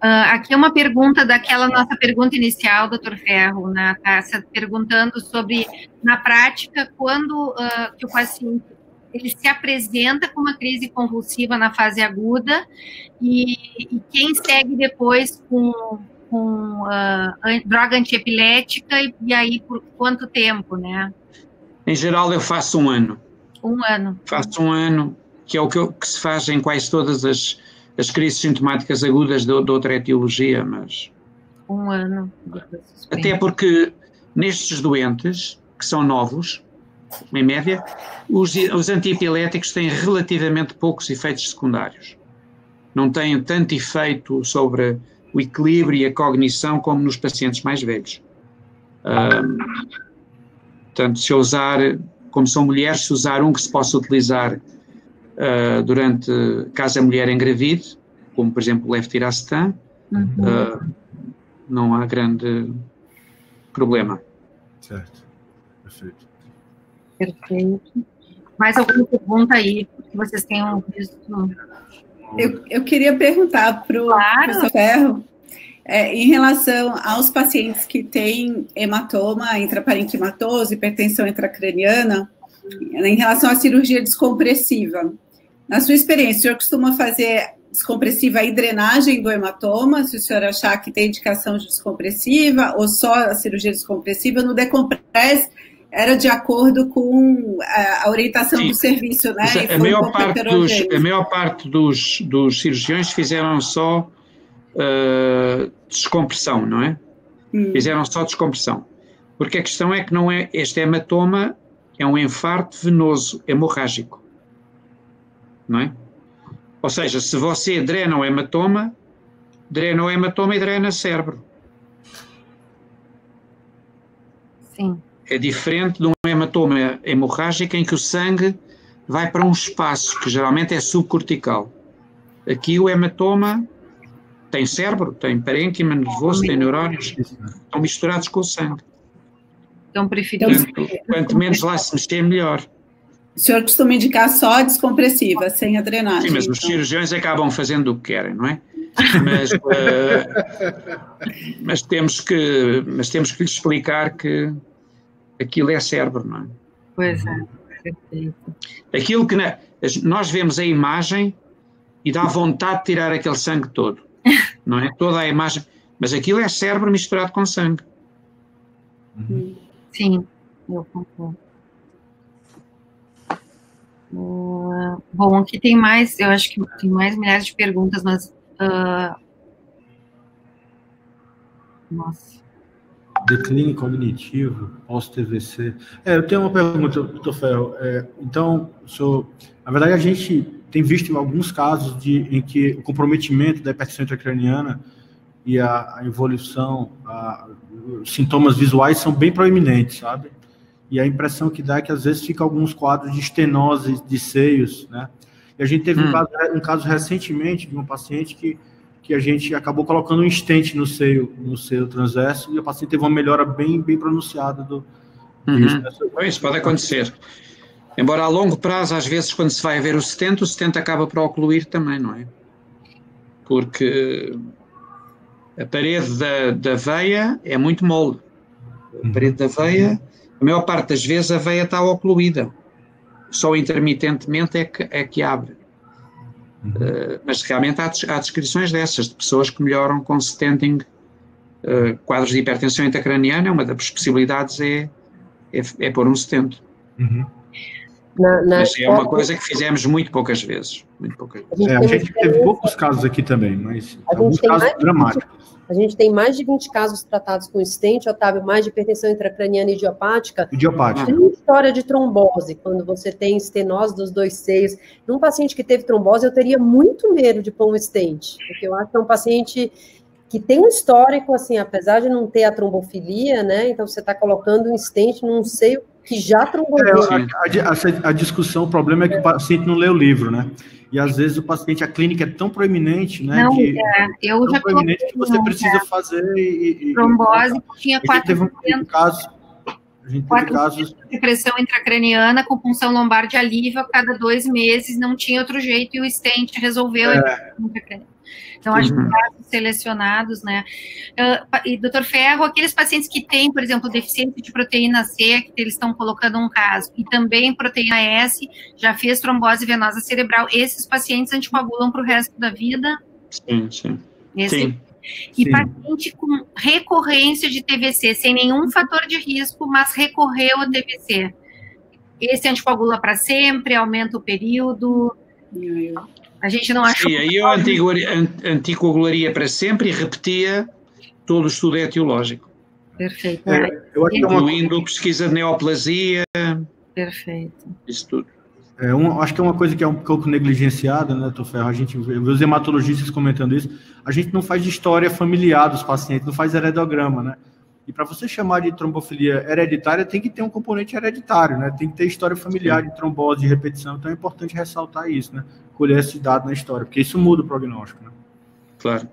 Aqui é uma pergunta daquela nossa pergunta inicial, doutor Ferro, na taça, perguntando sobre, na prática, quando que o paciente ele se apresenta com uma crise convulsiva na fase aguda e quem segue depois com droga antiepilética e aí por quanto tempo, né? Em geral, eu faço 1 ano. 1 ano. Faço 1 ano, que é o que se faz em quase todas as crises sintomáticas agudas de outra etiologia, mas... 1 ano. Até porque nestes doentes, que são novos, em média, os antiepiléticos têm relativamente poucos efeitos secundários. Não têm tanto efeito sobre o equilíbrio e a cognição como nos pacientes mais velhos. Portanto, se eu usar, como são mulheres, se usar um que se possa utilizar durante, caso a mulher engravide, como por exemplo o levetiracetam, não há grande problema. Certo, perfeito. Perfeito. Mais alguma pergunta aí que vocês tenham visto? Eu queria perguntar para o professor Ferro, em relação aos pacientes que têm hematoma intraparenquimatoso, hipertensão intracraniana, em relação à cirurgia descompressiva. Na sua experiência, o senhor costuma fazer descompressiva e drenagem do hematoma, se o senhor achar que tem indicação de descompressiva, ou só a cirurgia descompressiva? No Decompress, era de acordo com a orientação do serviço, né? A maior parte dos cirurgiões fizeram só descompressão, não é? Fizeram só descompressão. Porque a questão é que não é, este hematoma é um infarto venoso hemorrágico, não é? Ou seja, se você drena o hematoma e drena cérebro. Sim. É diferente de um hematoma hemorrágico em que o sangue vai para um espaço que geralmente é subcortical. Aqui o hematoma tem cérebro, tem parênquima nervoso, tem neurónios, estão misturados com o sangue. Então, preferimos... Quanto menos lá se mexer, melhor. O senhor costuma indicar só a descompressiva, sem a drenagem? Sim, mas os cirurgiões acabam fazendo o que querem, não é? Mas temos que lhes explicar que aquilo é cérebro, não é? Pois é, perfeito. Aquilo que nós vemos a imagem e dá vontade de tirar aquele sangue todo, não é? Toda a imagem, mas aquilo é cérebro misturado com sangue. Sim, eu concordo. Bom, aqui tem mais, eu acho que tem mais milhares de perguntas, mas... Nossa. Declínio cognitivo, pós-TVC. Eu tenho uma pergunta, doutor Ferro. Então, na verdade, a gente tem visto alguns casos em que o comprometimento da hipertensão intracraniana e a evolução, os sintomas visuais são bem proeminentes, sabe? E a impressão que dá é que, às vezes, fica alguns quadros de estenose de seios, né? E a gente teve um caso recentemente de uma paciente que a gente acabou colocando um stent no seio transverso e a paciente teve uma melhora bem pronunciada disso. Isso pode acontecer. Embora a longo prazo, às vezes, quando se vai ver o stent acaba por ocluir também, não é? Porque a parede da veia é muito mole. A parede da veia, a maior parte das vezes, a veia está ocluída. Só intermitentemente é que abre. Mas realmente há descrições dessas, de pessoas que melhoram com stenting, quadros de hipertensão intracraniana. Uma das possibilidades é pôr um stent. Mas é uma coisa que fizemos muito poucas vezes. A gente teve poucos casos aqui também, mas alguns casos dramáticos. A gente tem mais de 20 casos tratados com stent, Otávio, mais de hipertensão intracraniana idiopática. Tem história de trombose, quando você tem estenose dos dois seios. Num paciente que teve trombose, eu teria muito medo de pôr um stent, porque eu acho que é um paciente que tem um histórico, assim, apesar de não ter a trombofilia, né? Então você está colocando um stent num seio que já trombou. A discussão, o problema é que o paciente não lê o livro, né? E às vezes a clínica é tão proeminente, né? Não, eu já proeminente que você precisa fazer trombose tinha 4%. A gente teve casos de pressão intracraniana com punção lombar de alívio a cada 2 meses, não tinha outro jeito, e o stent resolveu a intracraniana. Então, acho que casos selecionados, né? E, doutor Ferro, aqueles pacientes que têm, por exemplo, deficiência de proteína C, que eles estão colocando um caso, e também proteína S, já fez trombose venosa cerebral, esses pacientes anticoagulam para o resto da vida? Sim. E paciente com recorrência de TVC, sem nenhum fator de risco, mas recorreu a TVC. Esse anticoagula para sempre, aumenta o período... A gente não achou... Sim, aí eu anticoagularia para sempre e repetia todo o estudo etiológico. Perfeito. Incluindo pesquisa de neoplasia. Perfeito. Isso tudo. Acho que é uma coisa que é um pouco negligenciada, né, doutor Ferro? A gente vê os hematologistas comentando isso. A gente não faz história familiar dos pacientes, não faz heredograma, né? E para você chamar de trombofilia hereditária, tem que ter um componente hereditário, né? Tem que ter história familiar de trombose, de repetição. Então é importante ressaltar isso, né? Colher esse dado na história, porque isso muda o prognóstico, né? Claro.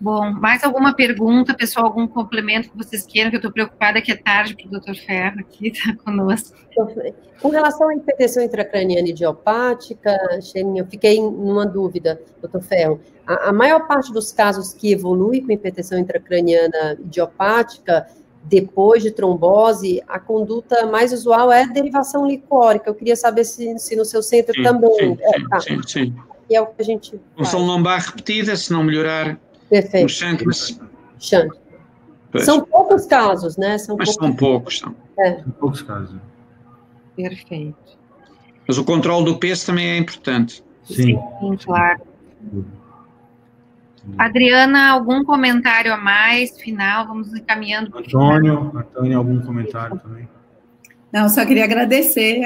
Bom, mais alguma pergunta, pessoal? Algum complemento que vocês queiram? Que eu estou preocupada que é tarde para o doutor Ferro aqui estar conosco. Com relação à hipertensão intracraniana idiopática, Xeninha, eu fiquei numa dúvida, doutor Ferro. A maior parte dos casos que evolui com hipertensão intracraniana idiopática, depois de trombose, a conduta mais usual é derivação licórica. Eu queria saber se no seu centro também. Sim. E é o que a gente função lombar repetida, se não melhorar. Perfeito. Um shunt. São poucos casos, né? São poucos. São poucos casos. Perfeito. Mas o controle do peso também é importante. Sim, claro. Adriana, algum comentário a mais, final? Vamos encaminhando. Antônio, algum comentário também? Não, só queria agradecer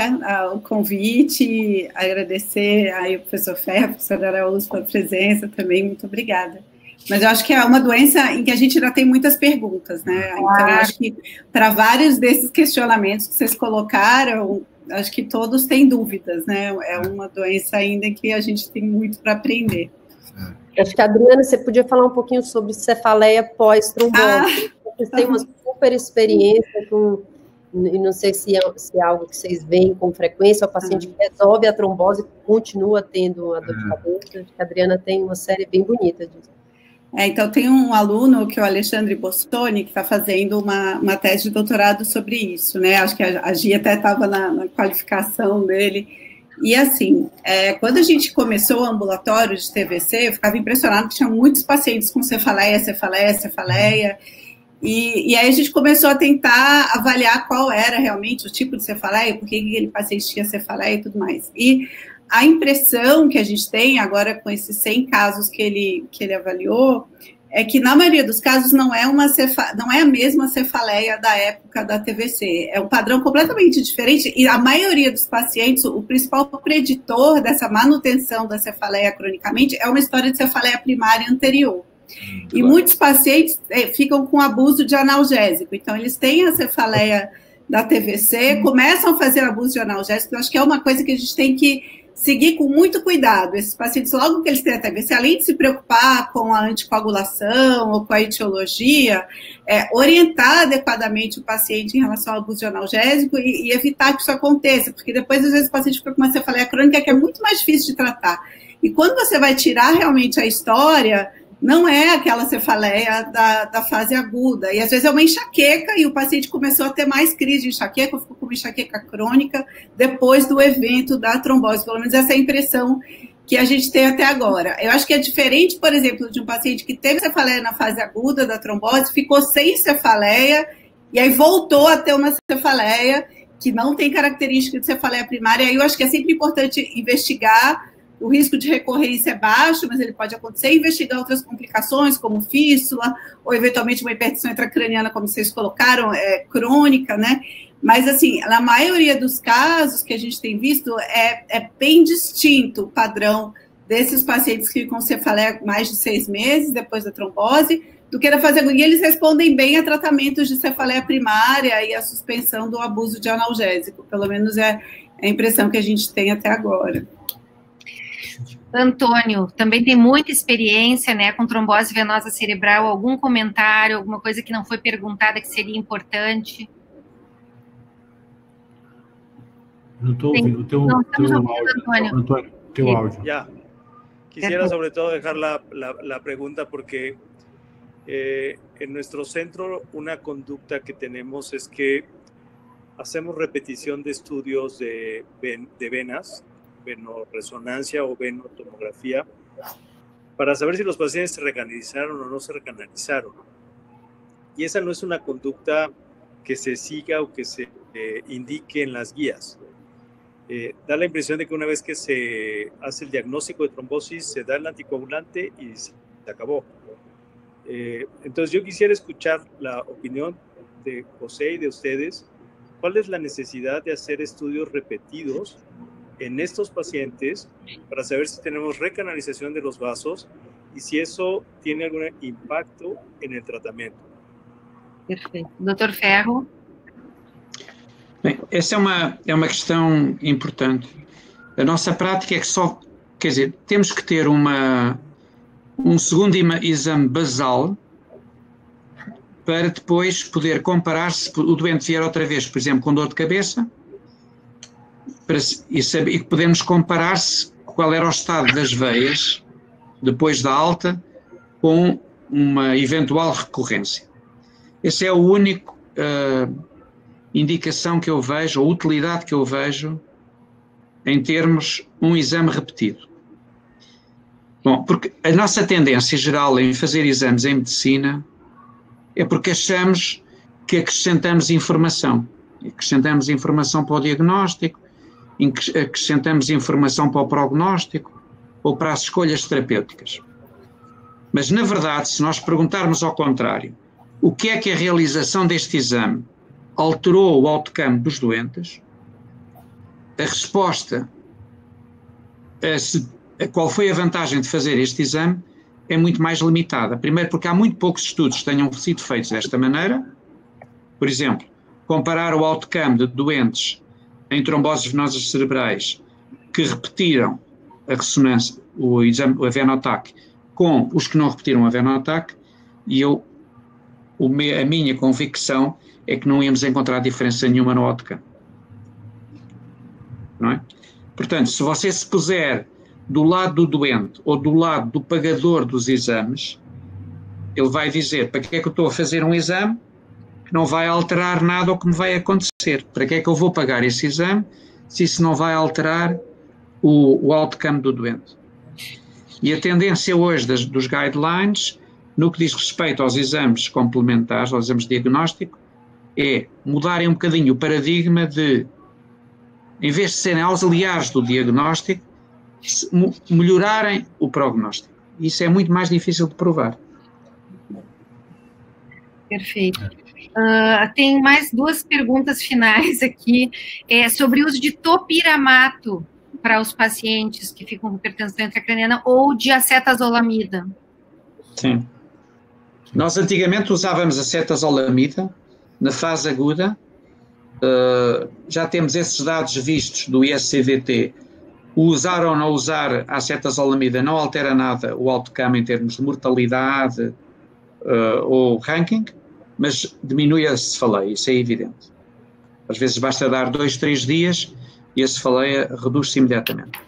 o convite, agradecer aí o professor Ferro, a professora Araújo pela presença também, muito obrigada. Mas eu acho que é uma doença em que a gente ainda tem muitas perguntas, né? Então, eu acho que para vários desses questionamentos que vocês colocaram, acho que todos têm dúvidas, né? É uma doença ainda em que a gente tem muito para aprender. Acho que, Adriana, você podia falar um pouquinho sobre cefaleia pós-trombose. Vocês têm uma super experiência com... E não sei se é algo que vocês veem com frequência, o paciente que resolve a trombose continua tendo a dor de cabeça. Acho que a Adriana tem uma série bem bonita disso. Então, tem um aluno, que é o Alexandre Bostoni, que está fazendo uma tese de doutorado sobre isso, né? Acho que a Gia até estava na qualificação dele. E, assim, quando a gente começou o ambulatório de TVC, eu ficava impressionada que tinha muitos pacientes com cefaleia. E aí a gente começou a tentar avaliar qual era realmente o tipo de cefaleia, por que aquele paciente tinha cefaleia e tudo mais. E a impressão que a gente tem agora com esses 100 casos que ele avaliou é que, na maioria dos casos, não é a mesma cefaleia da época da TVC. É um padrão completamente diferente e a maioria dos pacientes, o principal preditor dessa manutenção da cefaleia cronicamente é uma história de cefaleia primária anterior. E muitos pacientes ficam com abuso de analgésico. Então, eles têm a cefaleia da TVC, começam a fazer abuso de analgésico. Eu acho que é uma coisa que a gente tem que seguir com muito cuidado. Esses pacientes, logo que eles têm a TVC, além de se preocupar com a anticoagulação ou com a etiologia, orientar adequadamente o paciente em relação ao abuso de analgésico e evitar que isso aconteça, porque depois, às vezes, o paciente fica com uma cefaleia crônica que é muito mais difícil de tratar. E quando você vai tirar realmente a história, não é aquela cefaleia da fase aguda, e às vezes é uma enxaqueca, e o paciente começou a ter mais crise de enxaqueca, ficou com uma enxaqueca crônica depois do evento da trombose, pelo menos essa é a impressão que a gente tem até agora. Eu acho que é diferente, por exemplo, de um paciente que teve cefaleia na fase aguda da trombose, ficou sem cefaleia, e aí voltou a ter uma cefaleia que não tem característica de cefaleia primária, aí eu acho que é sempre importante investigar. O risco de recorrência é baixo, mas ele pode acontecer, investigar outras complicações, como fístula, ou eventualmente uma hipertensão intracraniana, como vocês colocaram, crônica, né? Mas, assim, na maioria dos casos que a gente tem visto, é bem distinto o padrão desses pacientes que ficam com cefaleia mais de 6 meses depois da trombose, do que da fase aguda. E eles respondem bem a tratamentos de cefaleia primária e a suspensão do abuso de analgésico. Pelo menos é a impressão que a gente tem até agora. Antônio, também tem muita experiência, né, com trombose venosa cerebral. Algum comentário, alguma coisa que não foi perguntada que seria importante? Não estou ouvindo o teu áudio, Antônio, teu áudio. Ya. Quisiera sobre todo dejar la pregunta porque en nuestro centro una conducta que tenemos es que hacemos repetición de estudios de venas, venoresonancia o venotomografía, para saber si los pacientes se recanalizaron o no se recanalizaron. Y esa no es una conducta que se siga o que se indique en las guías. Da la impresión de que una vez que se hace el diagnóstico de trombosis, se da el anticoagulante y se acabó. Entonces yo quisiera escuchar la opinión de José y de ustedes. ¿Cuál es la necesidad de hacer estudios repetidos en estos pacientes para saber si tenemos recanalización de los vasos y si eso tiene algún impacto en el tratamiento? Perfeito. Dr. Ferro? Bem, essa é uma questão importante. A nossa prática é que só, quer dizer, temos que ter um segundo exame basal para depois poder comparar se o doente vier outra vez, por exemplo, com dor de cabeça, e podemos comparar-se qual era o estado das veias depois da alta com uma eventual recorrência. Esse é o único indicação que eu vejo, ou utilidade que eu vejo em termos um exame repetido. Bom, porque a nossa tendência geral em fazer exames em medicina é porque achamos que acrescentamos informação. Acrescentamos informação para o diagnóstico, acrescentamos informação para o prognóstico ou para as escolhas terapêuticas. Mas, na verdade, se nós perguntarmos ao contrário, o que é que a realização deste exame alterou o outcome dos doentes, a resposta a qual foi a vantagem de fazer este exame é muito mais limitada. Primeiro porque há muito poucos estudos que tenham sido feitos desta maneira. Por exemplo, comparar o outcome de doentes em tromboses venosas cerebrais que repetiram a ressonância, o exame, a venotac, com os que não repetiram a venotac, e a minha convicção é que não íamos encontrar diferença nenhuma no outcome. Não é? Portanto, se você se puser do lado do doente ou do lado do pagador dos exames, Ele vai dizer para que é que eu estou a fazer um exame que não vai alterar nada ao que me vai acontecer. Para que é que eu vou pagar esse exame se isso não vai alterar o outcome do doente? E a tendência hoje dos guidelines, no que diz respeito aos exames complementares, aos exames de diagnóstico, é mudarem um bocadinho o paradigma de, em vez de serem auxiliares do diagnóstico, melhorarem o prognóstico. Isso é muito mais difícil de provar. Perfeito. Tem mais 2 perguntas finais aqui, sobre o uso de topiramato para os pacientes que ficam com hipertensão intracraniana ou de acetazolamida. Sim. Nós antigamente usávamos acetazolamida na fase aguda. Já temos esses dados vistos do ISCVT. Usar ou não usar a acetazolamida não altera nada o outcome em termos de mortalidade ou ranking, mas diminui a cefaleia, isso é evidente. Às vezes basta dar 2, 3 dias e a cefaleia reduz-se imediatamente.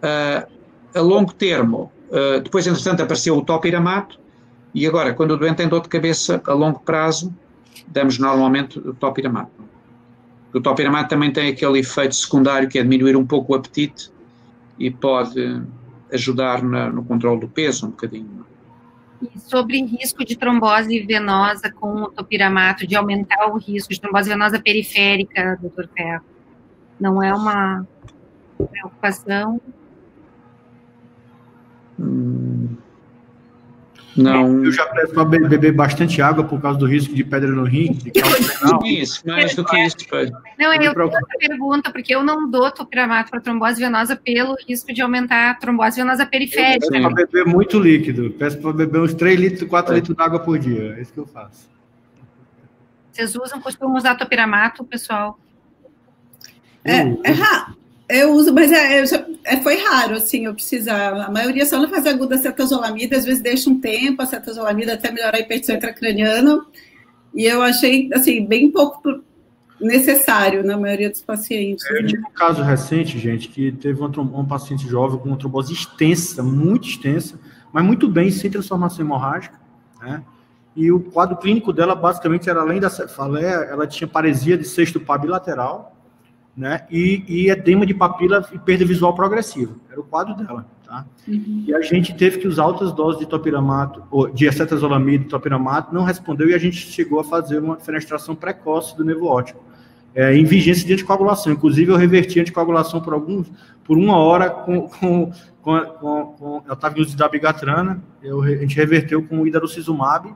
A longo termo, depois, entretanto, apareceu o topiramato, e agora, quando o doente tem dor de cabeça a longo prazo, damos normalmente o topiramato. O topiramato também tem aquele efeito secundário que é diminuir um pouco o apetite e pode ajudar no controle do peso um bocadinho. E sobre risco de trombose venosa com o topiramato, de aumentar o risco de trombose venosa periférica, doutor Ferro? Não é uma preocupação? Não. Eu já peço para beber bastante água por causa do risco de pedra no rim, de cálcio renal. Isso, mais do que isso. Não, eu tenho outra pergunta, porque eu não dou topiramato para trombose venosa pelo risco de aumentar a trombose venosa periférica. Eu peço para beber muito líquido, peço para beber uns 3 litros, 4 litros de água por dia, é isso que eu faço. Vocês costumam usar topiramato, pessoal? Eu uso, mas foi raro, assim, eu precisar. A maioria só na fase aguda acetazolamida, às vezes deixa um tempo a acetazolamida até melhorar a hipertensão intracraniana, e eu achei, assim, bem pouco necessário na maioria dos pacientes. Eu tive um caso recente, gente, que teve um paciente jovem com uma trombose extensa, muito extensa, mas muito bem, sem transformação hemorrágica, né? E o quadro clínico dela, basicamente, era além da cefaleia, ela tinha paresia de sexto par bilateral, né, e edema de papila e perda visual progressiva. Era o quadro dela, tá? Uhum. E a gente teve que usar altas doses de topiramato, ou de acetazolamida e topiramato, não respondeu, e a gente chegou a fazer uma fenestração precoce do nervo óptico, em vigência de anticoagulação. Inclusive, eu reverti a anticoagulação por 1 hora ela estava em uso de dabigatrana, a gente reverteu com o idarucizumab,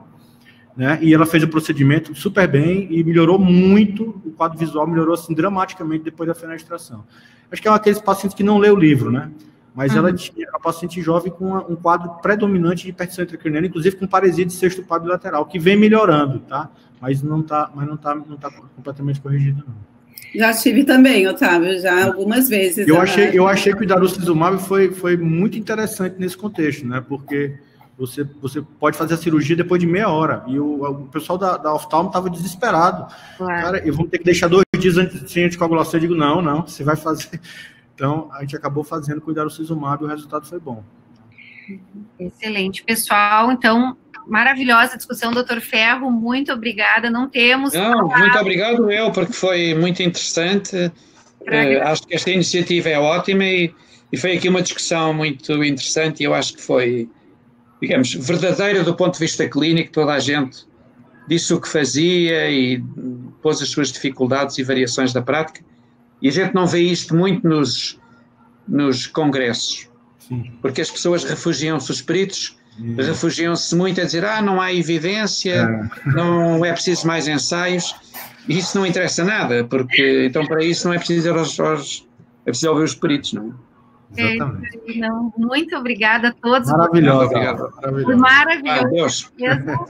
né, e ela fez o procedimento super bem e melhorou muito, o quadro visual melhorou assim dramaticamente depois da fenestração. Acho que é aqueles pacientes que não lê o livro, né, mas ela tinha uma paciente jovem com um quadro predominante de hipertensão intracraniana, inclusive com paresia de sexto par bilateral, que vem melhorando, tá, mas não tá completamente corrigido, não. Já tive também, Otávio, já algumas vezes. Eu achei que o idarucizumab foi muito interessante nesse contexto, né, porque você pode fazer a cirurgia depois de meia hora. E o pessoal da oftalmo estava desesperado. Claro. Cara, eu vou ter que deixar 2 dias sem anticoagulação. Eu digo, não, você vai fazer. Então, a gente acabou fazendo com o idarucizumab e o resultado foi bom. Excelente. Pessoal, então, maravilhosa discussão, doutor Ferro. Muito obrigada. Muito obrigado porque foi muito interessante. Acho que esta iniciativa é ótima e foi aqui uma discussão muito interessante e eu acho que foi, digamos, verdadeira do ponto de vista clínico. Toda a gente disse o que fazia e pôs as suas dificuldades e variações da prática, e a gente não vê isto muito nos congressos. Sim. Porque as pessoas refugiam-se, os peritos refugiam-se muito a dizer, não há evidência, não é preciso mais ensaios, e isso não interessa nada, porque então para isso não é preciso é preciso ouvir os peritos, não é? Exatamente. Muito obrigada a todos. Maravilhoso. Maravilhoso. Então,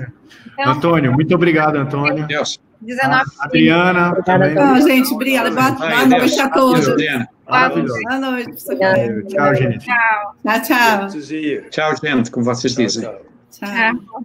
Antônio, muito obrigado, Antônio. Deus. 19. Adriana. Gente, obrigada. Boa noite a todos. Boa noite. Tchau, gente. Tchau. Tchau, gente, como vocês dizem. Tchau.